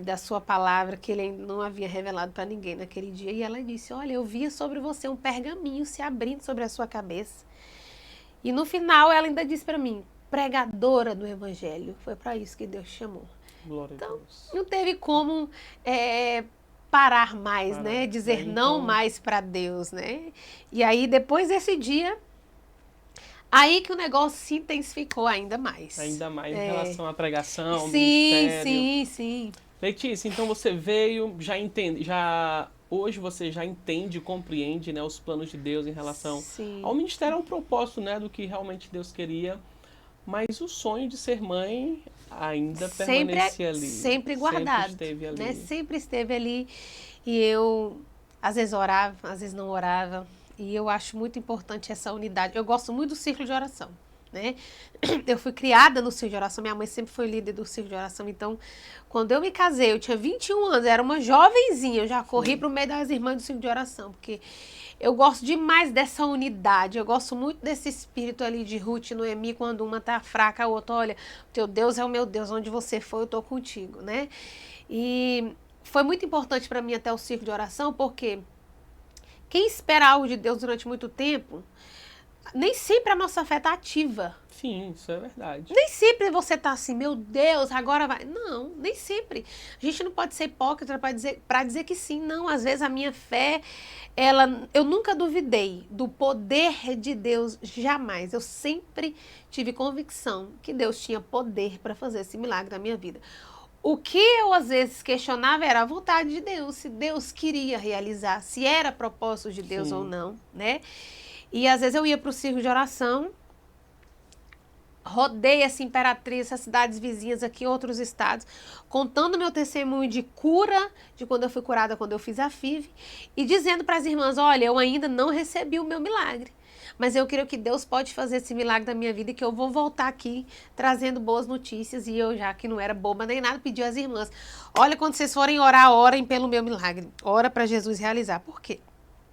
da sua palavra que ele não havia revelado para ninguém naquele dia. E ela disse, olha, eu via sobre você um pergaminho se abrindo sobre a sua cabeça. E no final ela ainda disse para mim, pregadora do evangelho. Foi para isso que Deus chamou. Glória a Deus. Não teve como parar mais, né? Dizer não mais para Deus, né? E aí depois desse dia, aí que o negócio se intensificou ainda mais. Ainda mais em relação à pregação, sim, ministério. Sim. Letícia, então você veio, hoje você já entende e compreende, né, os planos de Deus em relação ao ministério, ao propósito, né, do que realmente Deus queria. Mas o sonho de ser mãe ainda permanecia ali. Sempre guardado. Sempre esteve ali. Né? Sempre esteve ali. E eu, às vezes orava, às vezes não orava. E eu acho muito importante essa unidade. Eu gosto muito do círculo de oração, né? Eu fui criada no círculo de oração. Minha mãe sempre foi líder do círculo de oração. Então, quando eu me casei, eu tinha 21 anos. Eu era uma jovenzinha. Eu já corri para o meio das irmãs do círculo de oração. Porque eu gosto demais dessa unidade. Eu gosto muito desse espírito ali de Ruth e Noemi. Quando uma tá fraca, a outra, olha, teu Deus é o meu Deus. Onde você for, eu tô contigo, né? E foi muito importante para mim até o círculo de oração, porque quem espera algo de Deus durante muito tempo, nem sempre a nossa fé está ativa. Sim, isso é verdade. Nem sempre você está assim, meu Deus, agora vai. Não, nem sempre. A gente não pode ser hipócrita para dizer que sim. Não, às vezes a minha fé, eu nunca duvidei do poder de Deus, jamais. Eu sempre tive convicção que Deus tinha poder para fazer esse milagre na minha vida. O que eu às vezes questionava era a vontade de Deus, se Deus queria realizar, se era propósito de Deus ou não, né? E às vezes eu ia para o círculo de oração, rodei essa Imperatriz, essas cidades vizinhas aqui em outros estados, contando meu testemunho de cura, de quando eu fui curada, quando eu fiz a FIV, e dizendo para as irmãs, olha, eu ainda não recebi o meu milagre. Mas eu creio que Deus pode fazer esse milagre na minha vida e que eu vou voltar aqui trazendo boas notícias. E eu, já que não era boba nem nada, pedi às irmãs, olha, quando vocês forem orar, orem pelo meu milagre. Ora para Jesus realizar. Por quê?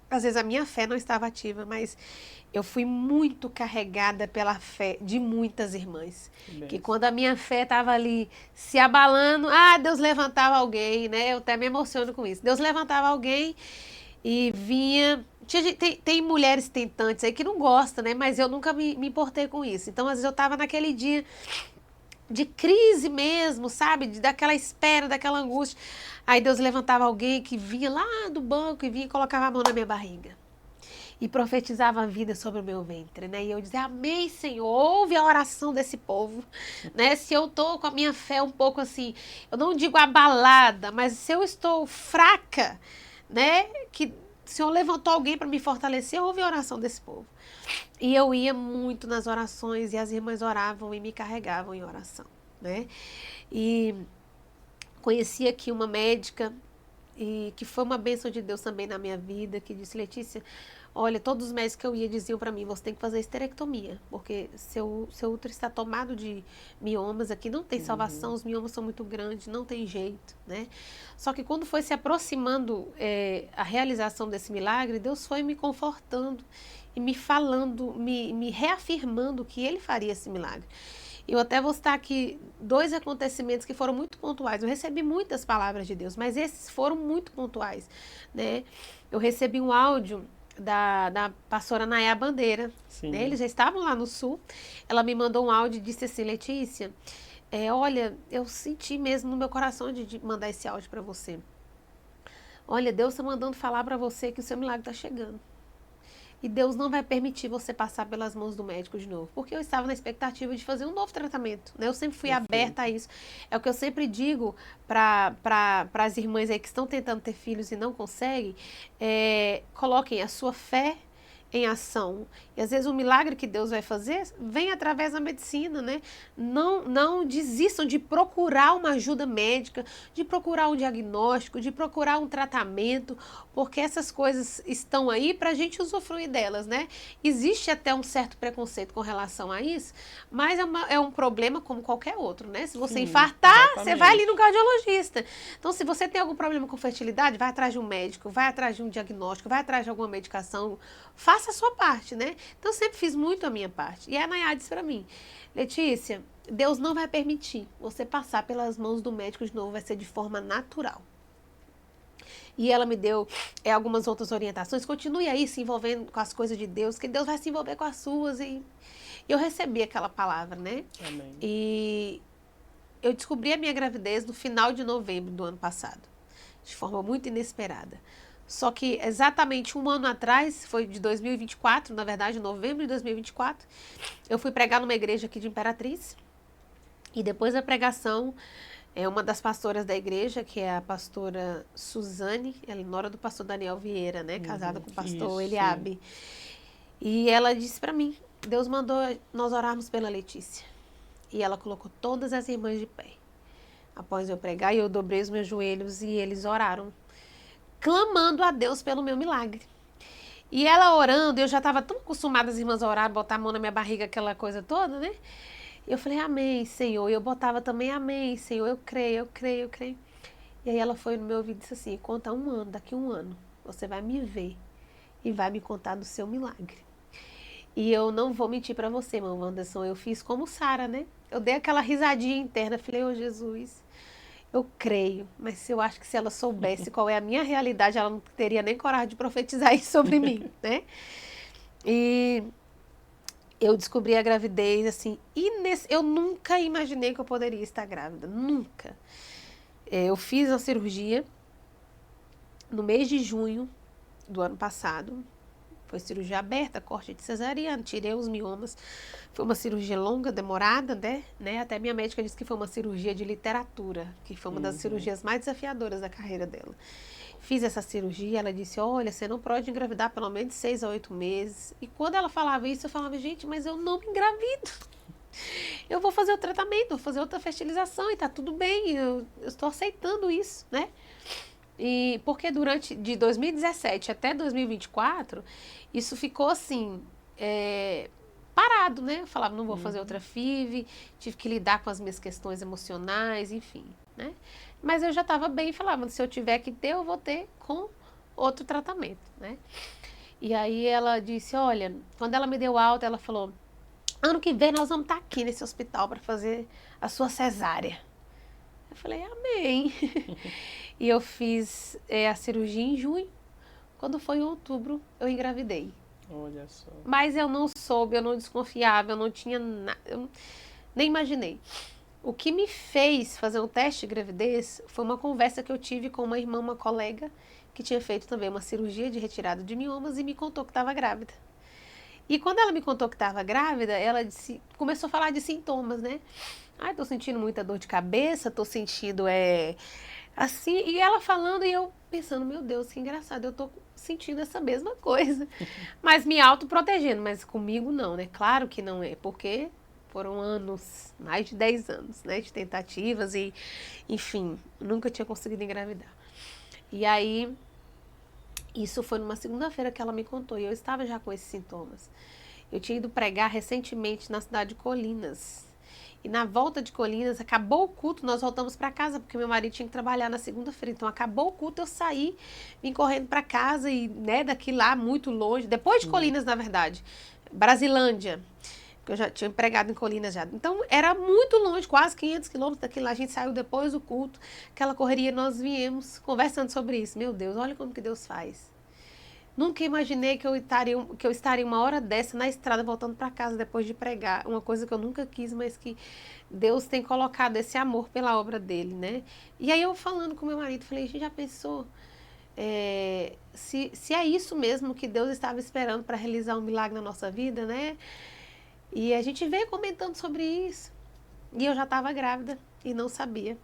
Às vezes a minha fé não estava ativa, mas eu fui muito carregada pela fé de muitas irmãs. Que quando a minha fé estava ali se abalando, Deus levantava alguém, né? Eu até me emociono com isso. Deus levantava alguém e vinha... Tem mulheres tentantes aí que não gostam, né? Mas eu nunca me importei com isso. Então, às vezes eu estava naquele dia de crise mesmo, sabe? Daquela espera, daquela angústia. Aí Deus levantava alguém que vinha lá do banco e vinha e colocava a mão na minha barriga. E profetizava a vida sobre o meu ventre, né? E eu dizia, amém, Senhor, ouve a oração desse povo, né? Se eu tô com a minha fé um pouco assim, eu não digo abalada, mas se eu estou fraca, né? Que Senhor levantou alguém para me fortalecer, ouve a oração desse povo. E eu ia muito nas orações e as irmãs oravam e me carregavam em oração, né? E conheci aqui uma médica e que foi uma bênção de Deus também na minha vida, que disse: Letícia, olha, todos os médicos que eu ia diziam para mim, você tem que fazer esterectomia, porque seu útero está tomado de miomas, aqui não tem salvação, os miomas são muito grandes, não tem jeito, né? Só que quando foi se aproximando a realização desse milagre, Deus foi me confortando e me falando, me reafirmando que Ele faria esse milagre. Eu até vou citar aqui 2 acontecimentos que foram muito pontuais. Eu recebi muitas palavras de Deus, mas esses foram muito pontuais, né? Eu recebi um áudio da pastora Nayá Bandeira, né? Eles já estavam lá no sul. Ela me mandou um áudio e disse assim: Letícia, olha, eu senti mesmo no meu coração de mandar esse áudio para você. Olha, Deus está mandando falar para você que o seu milagre está chegando. E Deus não vai permitir você passar pelas mãos do médico de novo. Porque eu estava na expectativa de fazer um novo tratamento, né? Eu sempre fui aberta a isso. É o que eu sempre digo para as irmãs aí que estão tentando ter filhos e não conseguem. Coloquem a sua fé em ação. E às vezes o milagre que Deus vai fazer vem através da medicina, né? Não desistam de procurar uma ajuda médica, de procurar um diagnóstico, de procurar um tratamento, porque essas coisas estão aí para a gente usufruir delas, né? Existe até um certo preconceito com relação a isso, mas é um problema como qualquer outro, né? Se você infartar, você vai ali no cardiologista. Então, se você tem algum problema com fertilidade, vai atrás de um médico, vai atrás de um diagnóstico, vai atrás de alguma medicação, faça a sua parte, né? Então, eu sempre fiz muito a minha parte. E a Nayá disse para mim: Letícia, Deus não vai permitir você passar pelas mãos do médico de novo, vai ser de forma natural. E ela me deu algumas outras orientações. Continue aí se envolvendo com as coisas de Deus, que Deus vai se envolver com as suas. E eu recebi aquela palavra, né? Amém. E eu descobri a minha gravidez no final de novembro do ano passado, de forma muito inesperada. Só que exatamente um ano atrás, foi de 2024, na verdade, novembro de 2024, eu fui pregar numa igreja aqui de Imperatriz. E depois da pregação, uma das pastoras da igreja, que é a pastora Suzane, ela é nora do pastor Daniel Vieira, né? Casada com o pastor Eliabe. E ela disse para mim: Deus mandou nós orarmos pela Letícia. E ela colocou todas as irmãs de pé. Após eu pregar, eu dobrei os meus joelhos e eles oraram, clamando a Deus pelo meu milagre. E ela orando, eu já estava tão acostumada as irmãs a orar, botar a mão na minha barriga, aquela coisa toda, né? E eu falei: amém, Senhor. E eu botava também: amém, Senhor, eu creio, eu creio, eu creio. E aí ela foi no meu ouvido e disse assim: conta um ano, daqui um ano, você vai me ver e vai me contar do seu milagre. E eu não vou mentir para você, irmão Wanderson, eu fiz como Sara, né? Eu dei aquela risadinha interna, falei: ô Jesus, eu creio, mas eu acho que se ela soubesse qual é a minha realidade, ela não teria nem coragem de profetizar isso sobre mim, né? E eu descobri a gravidez, assim, eu nunca imaginei que eu poderia estar grávida, nunca. Eu fiz a cirurgia no mês de junho do ano passado. Foi cirurgia aberta, corte de cesariana, tirei os miomas. Foi uma cirurgia longa, demorada, né? Até minha médica disse que foi uma cirurgia de literatura, que foi uma das cirurgias mais desafiadoras da carreira dela. Fiz essa cirurgia, ela disse: olha, você não pode engravidar pelo menos 6 a 8 meses. E quando ela falava isso, eu falava: gente, mas eu não me engravido. Eu vou fazer o tratamento, vou fazer outra fertilização e tá tudo bem, eu estou aceitando isso, né? E porque de 2017 até 2024, isso ficou assim, parado, né? Eu falava: não vou fazer outra FIV, tive que lidar com as minhas questões emocionais, enfim, né? Mas eu já estava bem e falava: se eu tiver que ter, eu vou ter com outro tratamento, né? E aí ela disse: olha, quando ela me deu alta, ela falou: ano que vem nós vamos estar aqui nesse hospital para fazer a sua cesárea. Eu falei: amém. E eu fiz a cirurgia em junho. Quando foi em outubro, eu engravidei. Olha só. Mas eu não soube, eu não desconfiava, eu não tinha nada, eu nem imaginei. O que me fez fazer um teste de gravidez foi uma conversa que eu tive com uma irmã, uma colega, que tinha feito também uma cirurgia de retirada de miomas e me contou que estava grávida. E quando ela me contou que estava grávida, ela começou a falar de sintomas, né? Tô sentindo muita dor de cabeça, tô sentindo Assim, e ela falando e eu pensando, meu Deus, que engraçado, eu tô sentindo essa mesma coisa. Mas me autoprotegendo, mas comigo não, né? Claro que não é, porque foram anos, mais de 10 anos, né? De tentativas e, enfim, nunca tinha conseguido engravidar. E aí, isso foi numa segunda-feira que ela me contou e eu estava já com esses sintomas. Eu tinha ido pregar recentemente na cidade de Colinas. E na volta de Colinas, acabou o culto, nós voltamos para casa, porque meu marido tinha que trabalhar na segunda-feira. Então, acabou o culto, eu saí, vim correndo para casa e, né, daqui lá, muito longe, depois de Colinas, na verdade, Brasilândia, porque eu já tinha pregado em Colinas já. Então, era muito longe, quase 500 quilômetros daqui lá. A gente saiu depois do culto, aquela correria, nós viemos conversando sobre isso. Meu Deus, olha como que Deus faz. Nunca imaginei que eu estaria uma hora dessa na estrada voltando para casa depois de pregar. Uma coisa que eu nunca quis, mas que Deus tem colocado esse amor pela obra dele, né? E aí eu falando com meu marido, falei, a gente já pensou se é isso mesmo que Deus estava esperando para realizar um milagre na nossa vida, né? E a gente veio comentando sobre isso. E eu já estava grávida e não sabia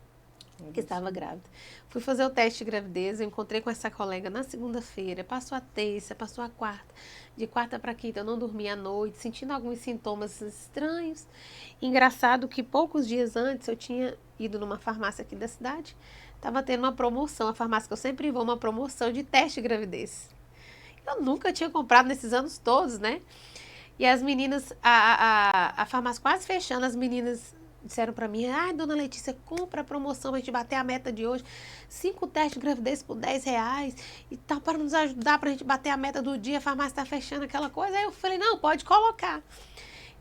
que estava grávida. Fui fazer o teste de gravidez, eu encontrei com essa colega na segunda-feira, passou a terça, passou a quarta, de quarta para quinta eu não dormia à noite, sentindo alguns sintomas estranhos. Engraçado que poucos dias antes eu tinha ido numa farmácia aqui da cidade, estava tendo uma promoção, a farmácia que eu sempre vou, uma promoção de teste de gravidez. Eu nunca tinha comprado nesses anos todos, né? E as meninas, a farmácia quase fechando, as meninas disseram pra mim, dona Letícia, compra a promoção pra gente bater a meta de hoje, 5 testes de gravidez por R$10 e tal, para nos ajudar pra gente bater a meta do dia, a farmácia tá fechando aquela coisa. Aí eu falei, não, pode colocar.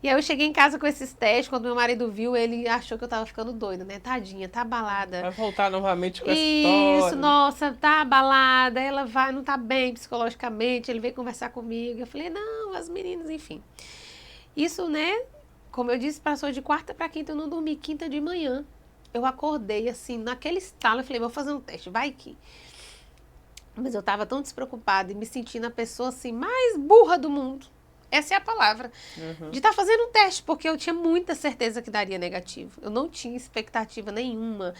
E aí eu cheguei em casa com esses testes, quando meu marido viu, ele achou que eu tava ficando doida, né? Tadinha, tá abalada. Vai voltar novamente com essa história. Isso, nossa, tá abalada, ela não tá bem psicologicamente, ele veio conversar comigo. Eu falei, não, as meninas, enfim. Isso, né? Como eu disse, passou de quarta para quinta, eu não dormi. Quinta de manhã, eu acordei assim, naquele estalo, eu falei, vou fazer um teste, vai que. Mas eu tava tão despreocupada e me sentindo a pessoa assim, mais burra do mundo. Essa é a palavra. De estar fazendo um teste, porque eu tinha muita certeza que daria negativo. Eu não tinha expectativa nenhuma.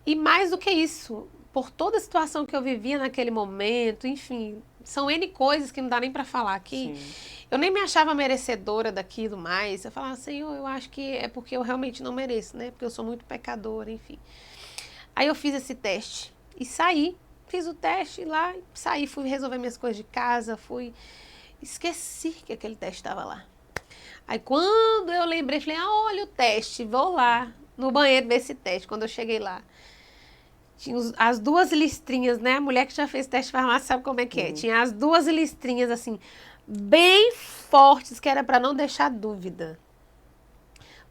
E mais do que isso, por toda a situação que eu vivia naquele momento, enfim, são N coisas que não dá nem para falar aqui. Sim. Eu nem me achava merecedora daquilo mais. Eu falava, Senhor, eu acho que é porque eu realmente não mereço, né? Porque eu sou muito pecadora, enfim. Aí eu fiz esse teste e saí. Fiz o teste lá, saí, fui resolver minhas coisas de casa, esqueci que aquele teste estava lá. Aí quando eu lembrei, falei, olha o teste, vou lá no banheiro ver esse teste. Quando eu cheguei lá, tinha as 2 listrinhas, né? A mulher que já fez teste de farmácia sabe como é que é. Tinha as 2 listrinhas, assim, bem fortes, que era para não deixar dúvida.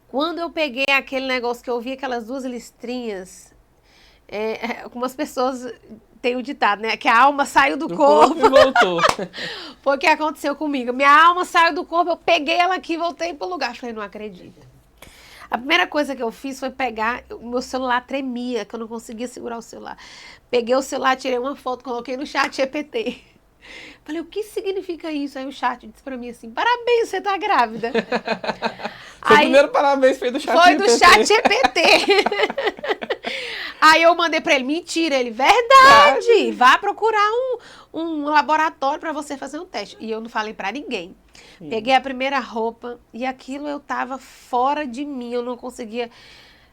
Quando eu peguei aquele negócio que eu vi, aquelas 2 listrinhas, algumas pessoas têm o ditado, né? Que a alma saiu do corpo e voltou. Foi o que aconteceu comigo. Minha alma saiu do corpo, eu peguei ela aqui e voltei pro lugar. Falei, não acredito. A primeira coisa que eu fiz foi pegar, o meu celular tremia, que eu não conseguia segurar o celular. Peguei o celular, tirei uma foto, coloquei no chat GPT. Falei, o que significa isso? Aí o chat disse pra mim assim, parabéns, você tá grávida. Seu primeiro parabéns foi do chat GPT. Foi do chat GPT. Aí eu mandei pra ele, mentira. Ele, verdade, vá procurar um laboratório pra você fazer um teste. E eu não falei pra ninguém. Peguei a primeira roupa e aquilo eu tava fora de mim. Eu não conseguia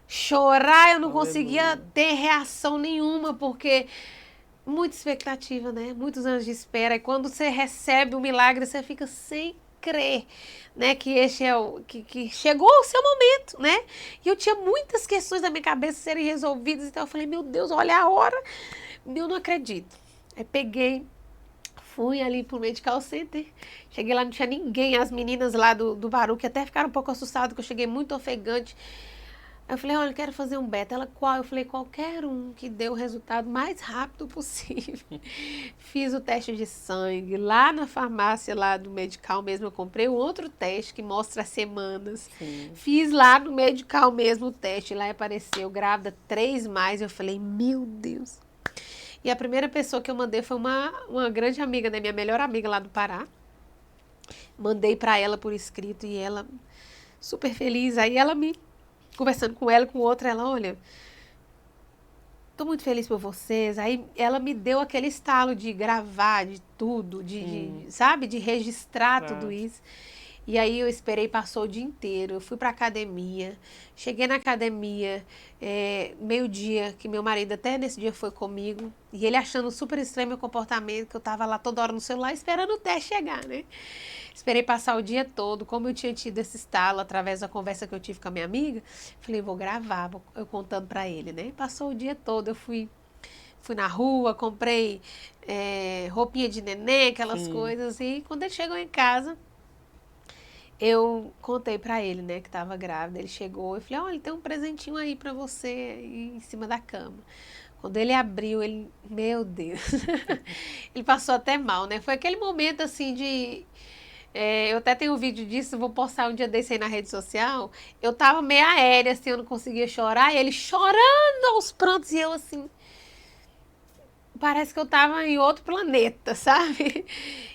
chorar, eu não conseguia ter reação nenhuma, porque muita expectativa, né? Muitos anos de espera. E quando você recebe o milagre, você fica sem crer, né? Que este é que chegou o seu momento, né? E eu tinha muitas questões na minha cabeça serem resolvidas. Então eu falei, meu Deus, olha a hora. Eu não acredito. Aí peguei, fui ali pro Medical Center. Cheguei lá, não tinha ninguém. As meninas lá do Baruch até ficaram um pouco assustadas, que eu cheguei muito ofegante. Aí eu falei, olha, eu quero fazer um beta. Ela, qual? Eu falei, qualquer um que dê o resultado mais rápido possível. Fiz o teste de sangue. Lá na farmácia, lá do Medical mesmo, eu comprei um outro teste que mostra as semanas. Sim. Fiz lá no Medical mesmo o teste. Lá apareceu grávida 3 mais. Eu falei, meu Deus. E a primeira pessoa que eu mandei foi uma grande amiga, né? Minha melhor amiga lá do Pará. Mandei para ela por escrito e ela super feliz. Aí ela conversando com ela e com outra, ela, olha, tô muito feliz por vocês. Aí ela me deu aquele estalo de gravar, de tudo, sabe? De registrar tudo isso. E aí eu esperei, passou o dia inteiro. Eu fui pra academia. Cheguei na academia, meio-dia, que meu marido até nesse dia foi comigo. E ele achando super estranho meu comportamento, que eu tava lá toda hora no celular esperando o teste chegar, né? Esperei passar o dia todo, como eu tinha tido esse estalo através da conversa que eu tive com a minha amiga. Falei, vou gravar, eu contando pra ele, né? Passou o dia todo, eu fui na rua, comprei roupinha de neném, aquelas coisas. E quando ele chegou em casa, eu contei pra ele, né, que tava grávida. Ele chegou e falei, olha, tem um presentinho aí pra você aí em cima da cama. Quando ele abriu, ele, meu Deus, ele passou até mal, né? Foi aquele momento assim de... eu até tenho um vídeo disso, vou postar um dia desse aí na rede social. Eu tava meio aérea, assim, eu não conseguia chorar. E ele chorando aos prantos e eu assim... Parece que eu tava em outro planeta, sabe?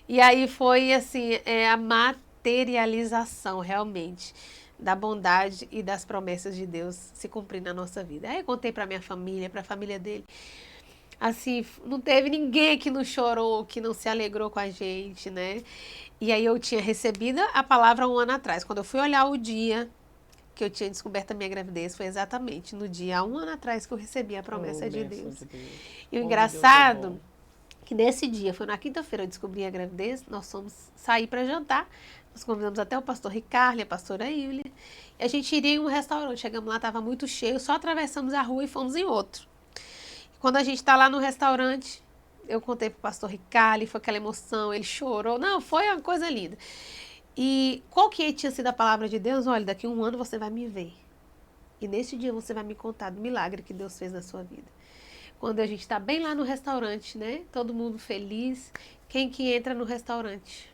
E aí foi assim, a materialização realmente da bondade e das promessas de Deus se cumprindo na nossa vida. Aí eu contei pra minha família, pra família dele. Assim, não teve ninguém que não chorou, que não se alegrou com a gente, né? E aí eu tinha recebido a palavra 1 ano atrás. Quando eu fui olhar o dia que eu tinha descoberto a minha gravidez, foi exatamente no dia, há 1 ano atrás, que eu recebi a promessa de Deus. E o engraçado, que nesse dia, foi na quinta-feira, eu descobri a gravidez, nós fomos sair para jantar, nós convidamos até o pastor Ricardo e a pastora Ilha, e a gente iria em um restaurante, chegamos lá, estava muito cheio, só atravessamos a rua e fomos em outro. E quando a gente está lá no restaurante, eu contei para o pastor Ricardo, foi aquela emoção, ele chorou, não, foi uma coisa linda. E qual que tinha sido a palavra de Deus? Olha, daqui a 1 ano você vai me ver. E nesse dia você vai me contar do milagre que Deus fez na sua vida. Quando a gente está bem lá no restaurante, né? Todo mundo feliz. Quem que entra no restaurante?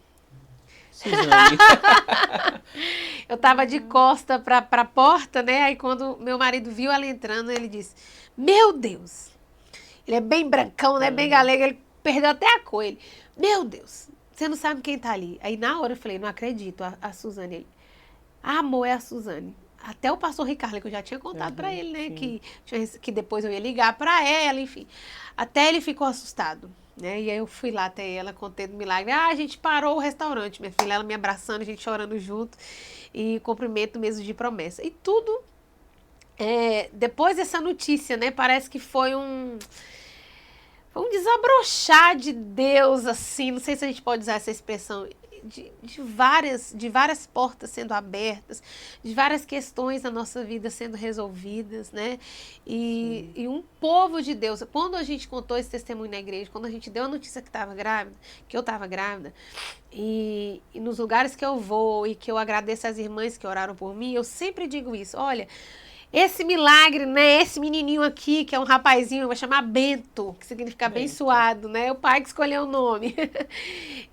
Suzane. Eu tava de costa pra porta, né? Aí quando meu marido viu ela entrando, ele disse, meu Deus! Ele é bem brancão, né? Bem galego, ele perdeu até a cor. Ele, meu Deus! Você não sabe quem tá ali. Aí na hora eu falei, não acredito, a Suzane. Ele, amor, é a Suzane. Até o pastor Ricardo, que eu já tinha contado pra ele, né? Que depois eu ia ligar pra ela, enfim. Até ele ficou assustado, né? E aí eu fui lá até ela, contei do milagre. A gente parou o restaurante, minha filha, ela me abraçando, a gente chorando junto. E cumprimento mesmo de promessa. E tudo, depois dessa notícia, né? Parece que foi um desabrochar de Deus, assim, não sei se a gente pode usar essa expressão, de várias portas sendo abertas, de várias questões da nossa vida sendo resolvidas, né? E um povo de Deus, quando a gente contou esse testemunho na igreja, quando a gente deu a notícia que eu estava grávida, e nos lugares que eu vou e que eu agradeço às irmãs que oraram por mim, eu sempre digo isso, olha, esse milagre, né? Esse menininho aqui, que é um rapazinho, vai chamar Bento, que significa abençoado, né? O pai que escolheu o nome.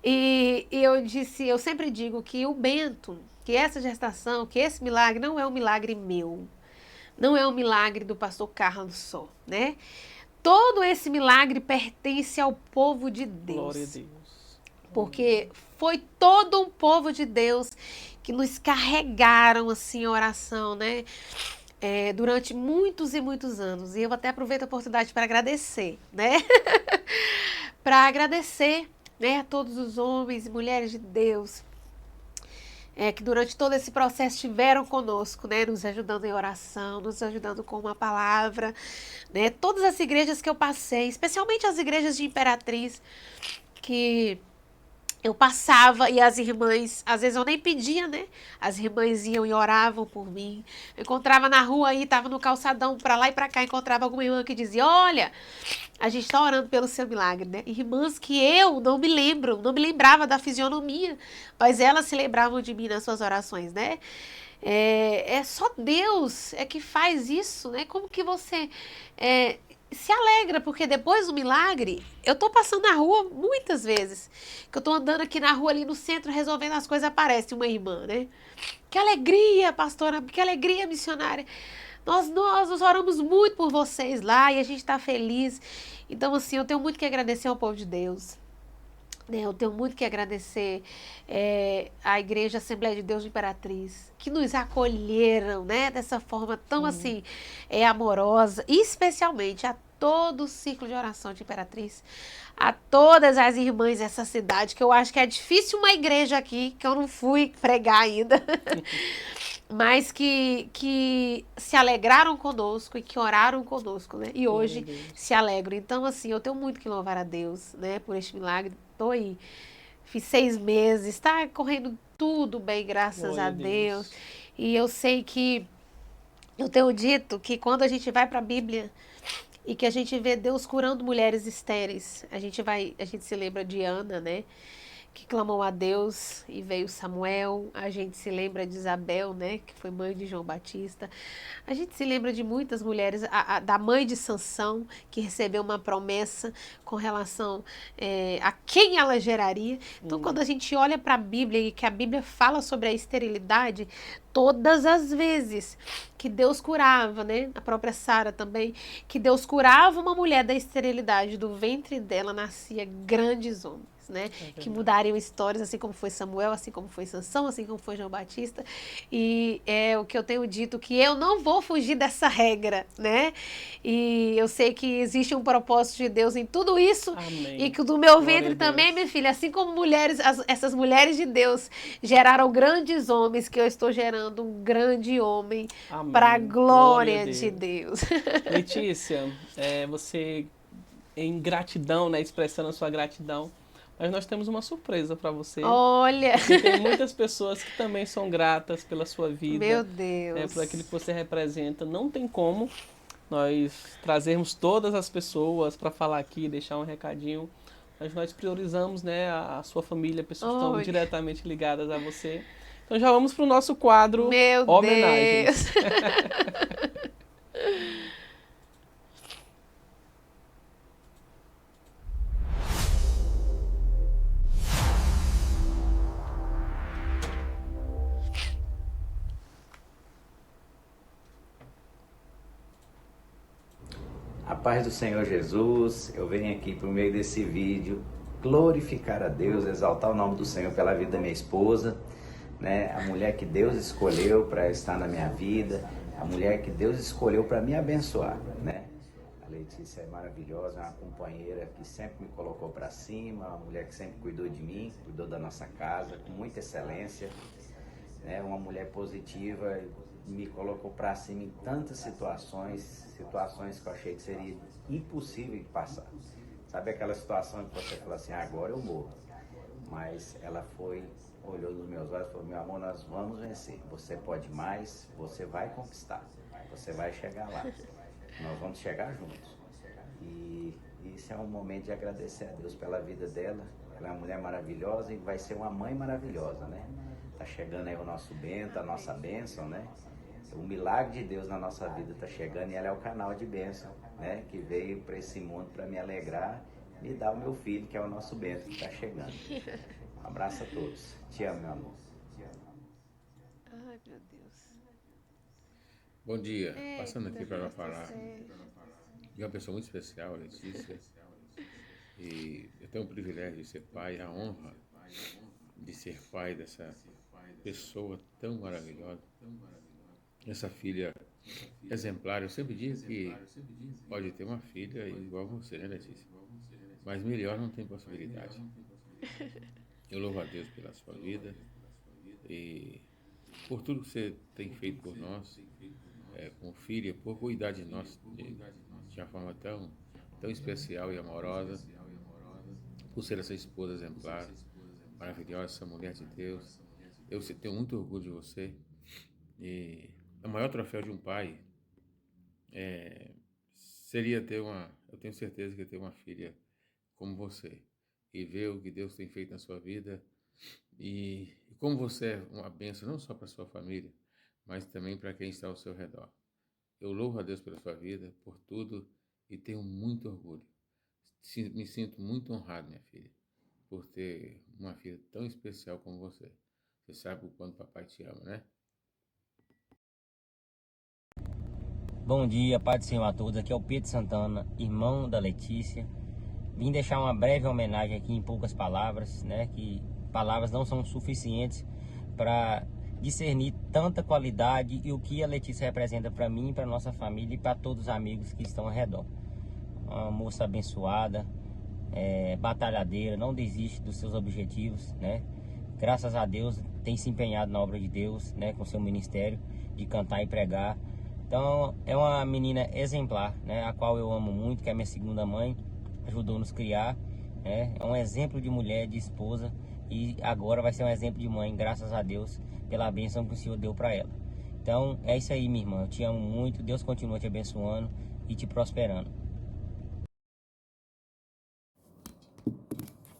E eu sempre digo que o Bento, que essa gestação, que esse milagre não é um milagre meu. Não é um milagre do pastor Carlos só, né? Todo esse milagre pertence ao povo de Deus. Glória a Deus. Porque foi todo um povo de Deus que nos carregaram, assim, a oração, né? Durante muitos e muitos anos. E eu até aproveito a oportunidade para agradecer, né? Para agradecer, né, a todos os homens e mulheres de Deus que durante todo esse processo estiveram conosco, né, nos ajudando em oração, nos ajudando com uma palavra, né? Todas as igrejas que eu passei, especialmente as igrejas de Imperatriz, que eu passava e as irmãs, às vezes eu nem pedia, né? As irmãs iam e oravam por mim. Eu encontrava na rua aí, tava no calçadão, pra lá e pra cá, encontrava alguma irmã que dizia, olha, a gente tá orando pelo seu milagre, né? Irmãs que eu não me lembrava da fisionomia, mas elas se lembravam de mim nas suas orações, né? É só Deus que faz isso, né? Como que você se alegra, porque depois do milagre, eu tô passando na rua muitas vezes, que eu tô andando aqui na rua, ali no centro, resolvendo as coisas, aparece uma irmã, né? Que alegria, pastora, que alegria, missionária. Nós oramos muito por vocês lá e a gente tá feliz. Então, assim, eu tenho muito que agradecer ao povo de Deus. Eu tenho muito que agradecer à Igreja Assembleia de Deus de Imperatriz, que nos acolheram, né, dessa forma tão assim amorosa, e especialmente a todo o ciclo de oração de Imperatriz, a todas as irmãs dessa cidade, que eu acho que é difícil uma igreja aqui, que eu não fui pregar ainda, mas que se alegraram conosco e que oraram conosco, né? E hoje se alegram. Então, assim, eu tenho muito que louvar a Deus, né, por este milagre. Tô aí, fiz 6 meses, tá correndo tudo bem, graças a Deus. E eu sei que, eu tenho dito que quando a gente vai para a Bíblia e que a gente vê Deus curando mulheres estéreis, a gente se lembra de Ana, né? Que clamou a Deus e veio Samuel. A gente se lembra de Isabel, né, que foi mãe de João Batista. A gente se lembra de muitas mulheres, da mãe de Sansão, que recebeu uma promessa com relação a quem ela geraria. Então, quando a gente olha para a Bíblia e que a Bíblia fala sobre a esterilidade, todas as vezes que Deus curava, né, a própria Sara também, que Deus curava uma mulher da esterilidade, do ventre dela nascia grandes homens, né, que mudariam histórias, assim como foi Samuel, assim como foi Sansão, assim como foi João Batista. E é o que eu tenho dito, que eu não vou fugir dessa regra, né, e eu sei que existe um propósito de Deus em tudo isso. Amém. E que do meu ventre também, minha filha, assim como mulheres, essas mulheres de Deus geraram grandes homens, que eu estou gerando um grande homem para a glória de Deus. Letícia, você em gratidão, né, expressando a sua gratidão, mas nós temos uma surpresa para você. Olha! Porque tem muitas pessoas que também são gratas pela sua vida. Meu Deus! Por aquilo que você representa. Não tem como nós trazermos todas as pessoas para falar aqui, deixar um recadinho. Mas nós priorizamos, né, a sua família, pessoas que estão diretamente ligadas a você. Então já vamos para o nosso quadro Homenagens. A paz do Senhor Jesus, eu venho aqui por meio desse vídeo glorificar a Deus, exaltar o nome do Senhor pela vida da minha esposa, né? A mulher que Deus escolheu para estar na minha vida, a mulher que Deus escolheu para me abençoar, né? A Letícia é maravilhosa, é uma companheira que sempre me colocou para cima, uma mulher que sempre cuidou de mim, cuidou da nossa casa com muita excelência, né? Uma mulher positiva, me colocou para cima em tantas situações que eu achei que seria impossível de passar. Sabe aquela situação que você fala assim, agora eu morro? Mas ela olhou nos meus olhos e falou, meu amor, nós vamos vencer. Você pode mais, você vai conquistar. Você vai chegar lá. Nós vamos chegar juntos. E isso é um momento de agradecer a Deus pela vida dela. Ela é uma mulher maravilhosa e vai ser uma mãe maravilhosa, né? Tá chegando aí o nosso Bento, a nossa bênção, né? O milagre de Deus na nossa vida está chegando e ela é o canal de bênção, né? Que veio para esse mundo para me alegrar, me dar o meu filho, que é o nosso Bento, que está chegando. Um abraço a todos. Te amo, meu amor. Ai, meu Deus. Bom dia. Passando aqui para falar de uma pessoa muito especial, a Letícia. E eu tenho o privilégio de ser pai, a honra de ser pai dessa pessoa tão maravilhosa. Essa filha exemplar, eu sempre digo que pode ter uma filha igual a você, né, Letícia? Mas melhor não tem possibilidade. Eu louvo a Deus pela sua vida e por tudo que você tem feito por nós, com filha, por cuidar de nós de uma forma tão especial e amorosa, por ser essa esposa exemplar, maravilhosa, essa mulher de Deus. Eu tenho muito orgulho de você e o maior troféu de um pai seria eu tenho certeza que ter uma filha como você e ver o que Deus tem feito na sua vida e como você é uma bênção não só para sua família, mas também para quem está ao seu redor. Eu louvo a Deus pela sua vida, por tudo e tenho muito orgulho. Me sinto muito honrado, minha filha, por ter uma filha tão especial como você. Você sabe o quanto papai te ama, né? Bom dia, Pai do Senhor a todos. Aqui é o Pedro Santana, irmão da Letícia. Vim deixar uma breve homenagem aqui em poucas palavras, né? Que palavras não são suficientes para discernir tanta qualidade e o que a Letícia representa para mim, para nossa família e para todos os amigos que estão ao redor. uma moça abençoada, batalhadeira, não desiste dos seus objetivos, né? Graças a Deus tem se empenhado na obra de Deus, né? Com seu ministério de cantar e pregar. Então é uma menina exemplar, né? A qual eu amo muito, que é minha segunda mãe, ajudou nos criar, né? É um exemplo de mulher, de esposa, e agora vai ser um exemplo de mãe, graças a Deus, pela bênção que o Senhor deu para ela. Então é isso aí, minha irmã, eu te amo muito, Deus continua te abençoando e te prosperando.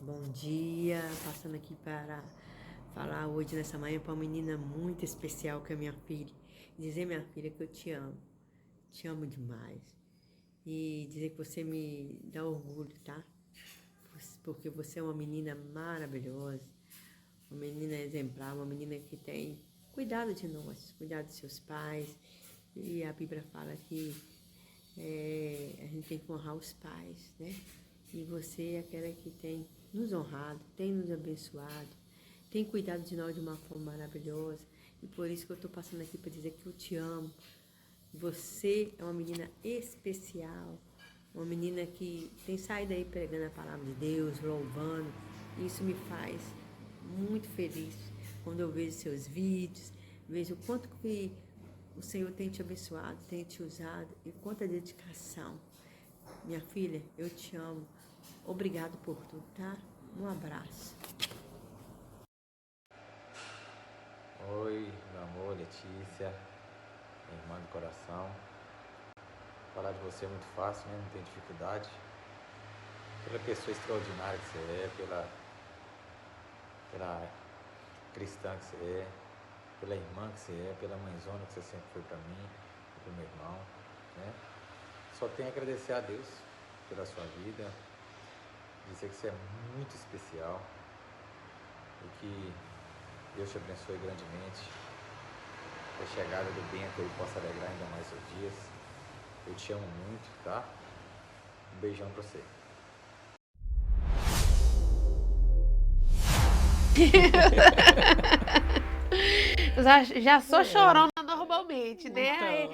Bom dia, passando aqui para falar hoje nessa manhã para uma menina muito especial que é minha filha. Dizer, minha filha, que eu te amo demais. E dizer que você me dá orgulho, tá? Porque você é uma menina maravilhosa, uma menina exemplar, uma menina que tem cuidado de nós, cuidado de seus pais. E a Bíblia fala que a gente tem que honrar os pais, né? E você é aquela que tem nos honrado, tem nos abençoado, tem cuidado de nós de uma forma maravilhosa. E por isso que eu estou passando aqui para dizer que eu te amo. Você é uma menina especial, uma menina que tem saído aí pregando a palavra de Deus, louvando. Isso me faz muito feliz quando eu vejo seus vídeos, vejo o quanto que o Senhor tem te abençoado, tem te usado e quanta dedicação. Minha filha, eu te amo. Obrigado por tudo, tá? Um abraço. Oi, meu amor, Letícia, minha irmã do coração. Falar de você é muito fácil, né? Não tem dificuldade. Pela pessoa extraordinária que você é, pela cristã que você é, pela irmã que você é, pela mãezona que você sempre foi para mim e para o meu irmão, né? Só tenho a agradecer a Deus pela sua vida, dizer que você é muito especial e que Deus te abençoe grandemente, que a chegada do Bento aí possa alegrar ainda mais seus dias. Eu te amo muito, tá? Um beijão pra você. Já sou chorona normalmente, né?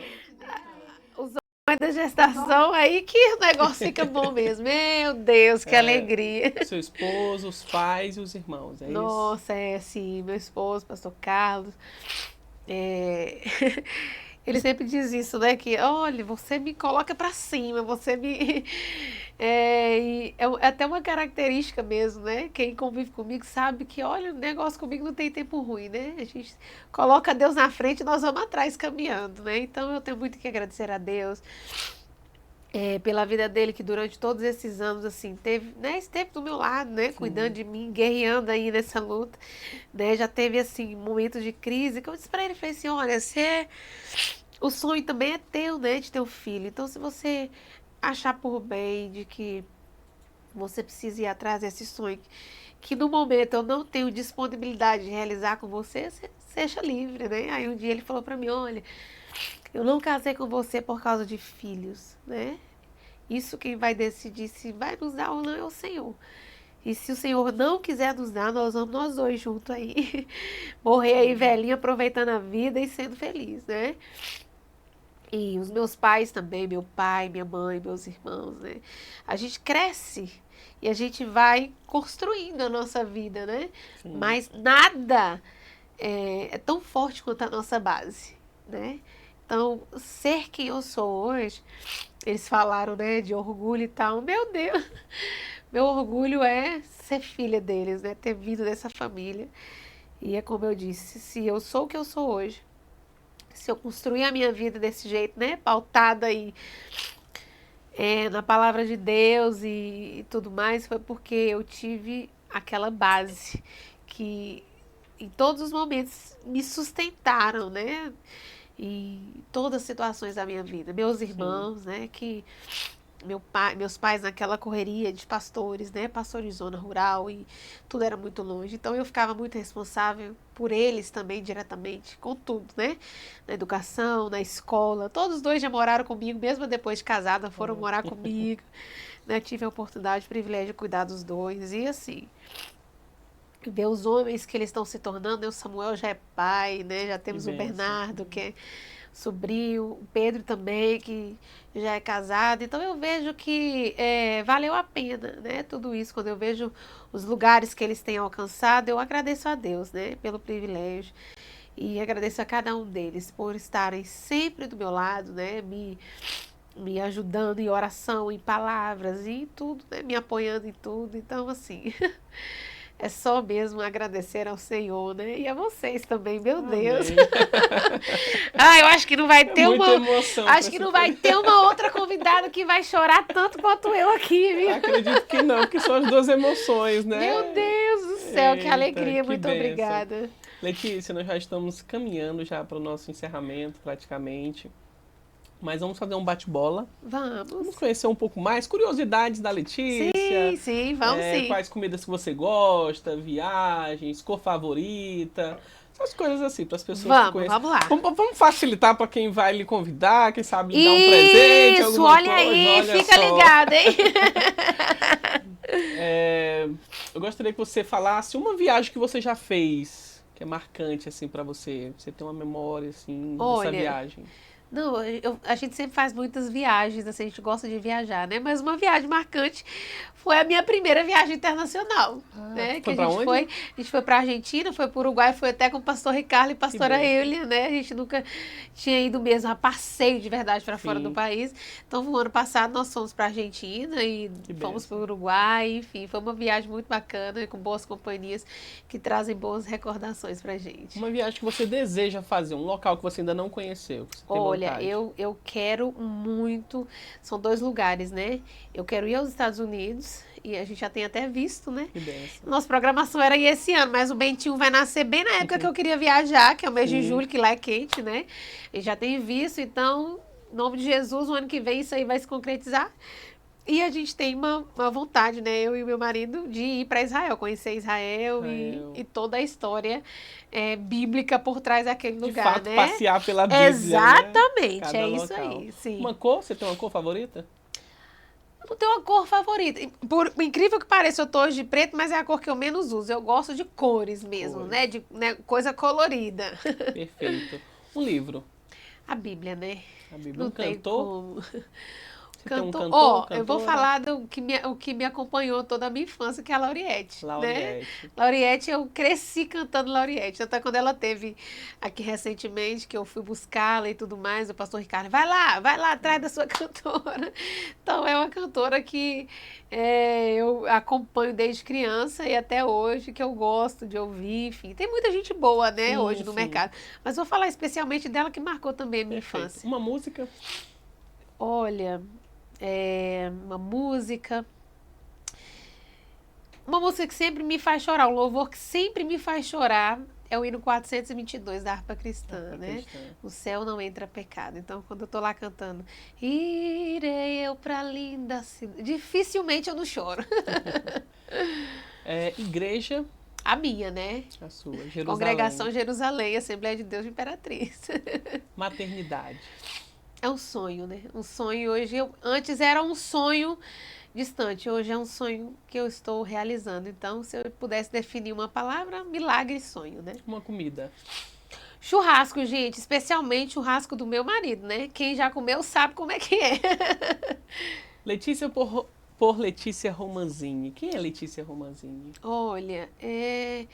Os homens da gestação, aí que o negócio fica bom mesmo. Meu Deus, que alegria. Seu esposo, os pais e os irmãos, é isso? Nossa, sim, meu esposo, pastor Carlos. Ele sempre diz isso, né? Que, olha, você me coloca pra cima, você me... é até uma característica mesmo, né? Quem convive comigo sabe que, olha, o negócio comigo não tem tempo ruim, né? A gente coloca Deus na frente e nós vamos atrás caminhando, né? Então eu tenho muito que agradecer a Deus pela vida dele, que durante todos esses anos, assim, esteve do meu lado, né? Sim. Cuidando de mim, guerreando aí nessa luta, né? Já teve, assim, momentos de crise, que eu disse pra ele, falei assim, olha, o sonho também é teu, né? De ter um filho. Então, se você achar por bem de que você precisa ir atrás desse sonho, que no momento eu não tenho disponibilidade de realizar com você, seja livre, né? Aí um dia ele falou pra mim, olha, eu não casei com você por causa de filhos, né? Isso quem vai decidir se vai nos dar ou não é o Senhor. E se o Senhor não quiser nos dar, nós vamos nós dois juntos aí. Morrer aí velhinho, aproveitando a vida e sendo feliz, né? E os meus pais também, meu pai, minha mãe, meus irmãos, né? A gente cresce e a gente vai construindo a nossa vida, né? Sim. Mas nada é tão forte quanto a nossa base, né? Então, ser quem eu sou hoje, eles falaram, né, de orgulho e tal. Meu Deus, meu orgulho é ser filha deles, né, ter vindo dessa família. E é como eu disse, se eu sou o que eu sou hoje, se eu construir a minha vida desse jeito, né, pautada aí na palavra de Deus e tudo mais, foi porque eu tive aquela base que em todos os momentos me sustentaram, né? Em todas as situações da minha vida. Meus irmãos, né, que meus pais naquela correria de pastores, né, pastor de zona rural e tudo era muito longe. Então eu ficava muito responsável por eles também diretamente, com tudo, né? Na educação, na escola. Todos os dois já moraram comigo, mesmo depois de casada, foram morar comigo. Né? Tive a oportunidade, o privilégio de cuidar dos dois. E assim, ver os homens que eles estão se tornando, né? O Samuel já é pai, né? Já temos o Bernardo, que é sobrinho, o Pedro também, que já é casado. Então eu vejo que valeu a pena, né? Tudo isso, quando eu vejo os lugares que eles têm alcançado, eu agradeço a Deus, né? Pelo privilégio. E agradeço a cada um deles por estarem sempre do meu lado, né? Me ajudando em oração, em palavras, e em tudo, né? Me apoiando em tudo. Então, assim, é só mesmo agradecer ao Senhor, né? E a vocês também, meu Deus. Eu acho que não vai ter acho que não vai ter uma outra convidada que vai chorar tanto quanto eu aqui, viu? Acredito que não, porque são as duas emoções, né? Meu Deus do céu, que alegria, que muito bênção. obrigada. Letícia, nós já estamos caminhando já para o nosso encerramento, praticamente. Mas vamos fazer um bate-bola. Vamos conhecer um pouco mais, curiosidades da Letícia. Sim, vamos sim. Quais comidas que você gosta, viagens, cor favorita, essas coisas assim, para as pessoas que conhecem. Vamos lá. Vamos facilitar para quem vai lhe convidar, quem sabe lhe dar um presente. Isso, olha aí, fica ligado, hein? Eu gostaria que você falasse uma viagem que você já fez, que é marcante assim para você. Você tem uma memória assim dessa viagem. Não, a gente sempre faz muitas viagens, assim, a gente gosta de viajar, né? Mas uma viagem marcante foi a minha primeira viagem internacional, né? Foi pra onde? A gente foi pra Argentina, foi pro Uruguai, foi até com o pastor Ricardo e pastora Eulia, né? A gente nunca tinha ido mesmo a passeio de verdade para fora do país. Então, no ano passado, nós fomos pra Argentina e fomos pro Uruguai, enfim, foi uma viagem muito bacana, com boas companhias que trazem boas recordações pra gente. Uma viagem que você deseja fazer, um local que você ainda não conheceu. Que você tem vontade. Eu quero muito, são 2 lugares, né? Eu quero ir aos Estados Unidos, e a gente já tem até visto, né? Que benção. Nossa programação era ir esse ano, mas o Bentinho vai nascer bem na época que eu queria viajar, que é o mês de julho, que lá é quente, né? E já tem visto, então, em nome de Jesus, o ano que vem isso aí vai se concretizar. E a gente tem uma vontade, né, eu e o meu marido, de ir para Israel, conhecer Israel. E toda a história bíblica por trás daquele lugar, de fato, né? passear pela Bíblia. Exatamente, né? é isso aí, sim. Uma cor? Você tem uma cor favorita? Não tenho uma cor favorita. Por incrível que pareça, eu tô hoje de preto, mas é a cor que eu menos uso. Eu gosto de cores mesmo, né? De coisa colorida. Perfeito. Um livro? A Bíblia, né? A Bíblia. Não tem como. Cantor, eu vou falar do que me acompanhou toda a minha infância, que é a Lauriette. Né? Lauriette, eu cresci cantando Lauriette. Até quando ela teve aqui recentemente, que eu fui buscá-la e tudo mais, o pastor Ricardo, vai lá atrás da sua cantora. Então, é uma cantora que eu acompanho desde criança e até hoje, que eu gosto de ouvir, enfim. Tem muita gente boa, né, hoje no mercado. Mas vou falar especialmente dela, que marcou também a minha infância. Uma música? Olha... uma música que sempre me faz chorar, um louvor que sempre me faz chorar é o hino 422 da harpa cristã, né? O céu não entra pecado. Então, quando eu tô lá cantando, irei eu pra linda cidade, dificilmente eu não choro. Igreja? A minha, né? A sua, Jerusalém. Congregação Jerusalém, Assembleia de Deus de Imperatriz. Maternidade. É um sonho, né? Um sonho hoje. Antes era um sonho distante, hoje é um sonho que eu estou realizando. Então, se eu pudesse definir uma palavra, milagre e sonho, né? Uma comida. Churrasco, gente, especialmente churrasco do meu marido, né? Quem já comeu sabe como é que é. Letícia por Letícia Romanzini. Quem é Letícia Romanzini? Olha, é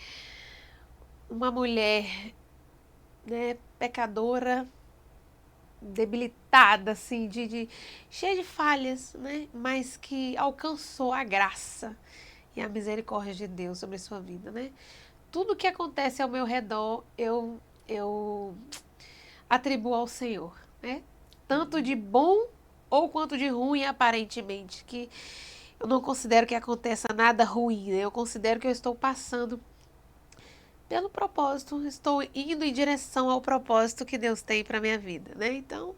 uma mulher, né, pecadora, debilitada, assim, cheia de falhas, né? Mas que alcançou a graça e a misericórdia de Deus sobre a sua vida, né? Tudo que acontece ao meu redor, eu atribuo ao Senhor, né? Tanto de bom ou quanto de ruim, aparentemente, que eu não considero que aconteça nada ruim, né? Eu considero que eu estou passando pelo propósito, estou indo em direção ao propósito que Deus tem para minha vida, né? Então,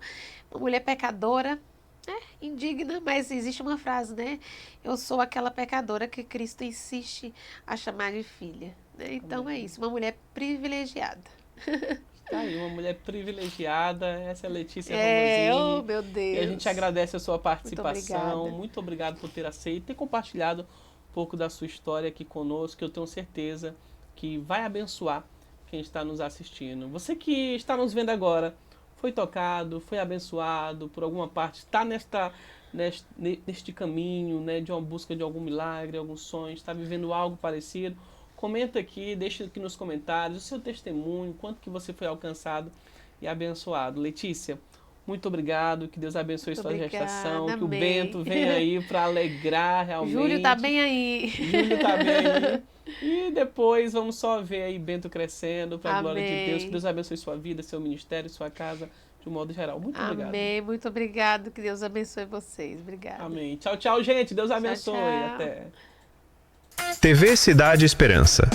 uma mulher pecadora, né? Indigna, mas existe uma frase, né? Eu sou aquela pecadora que Cristo insiste a chamar de filha, né? Então é isso, uma mulher privilegiada. Tá aí, uma mulher privilegiada, essa é a Letícia Romanzini. Oh, meu Deus. E a gente agradece a sua participação, muito obrigado por ter aceito e ter compartilhado um pouco da sua história aqui conosco, que eu tenho certeza que vai abençoar quem está nos assistindo. Você que está nos vendo agora, foi tocado, foi abençoado por alguma parte, está neste caminho, né, de uma busca de algum milagre, algum sonho, está vivendo algo parecido, comenta aqui, deixa aqui nos comentários o seu testemunho, quanto que você foi alcançado e abençoado. Letícia, muito obrigado, que Deus abençoe sua gestação, que o Bento venha aí para alegrar realmente. Júlio tá bem aí. Júlio tá bem aí. E depois vamos só ver aí Bento crescendo, para a glória de Deus. Que Deus abençoe sua vida, seu ministério, sua casa, de um modo geral. Muito obrigado. Amém, muito obrigado. Que Deus abençoe vocês. Obrigada. Amém. Tchau, tchau, gente. Deus abençoe. Tchau, tchau. Até. TV Cidade Esperança.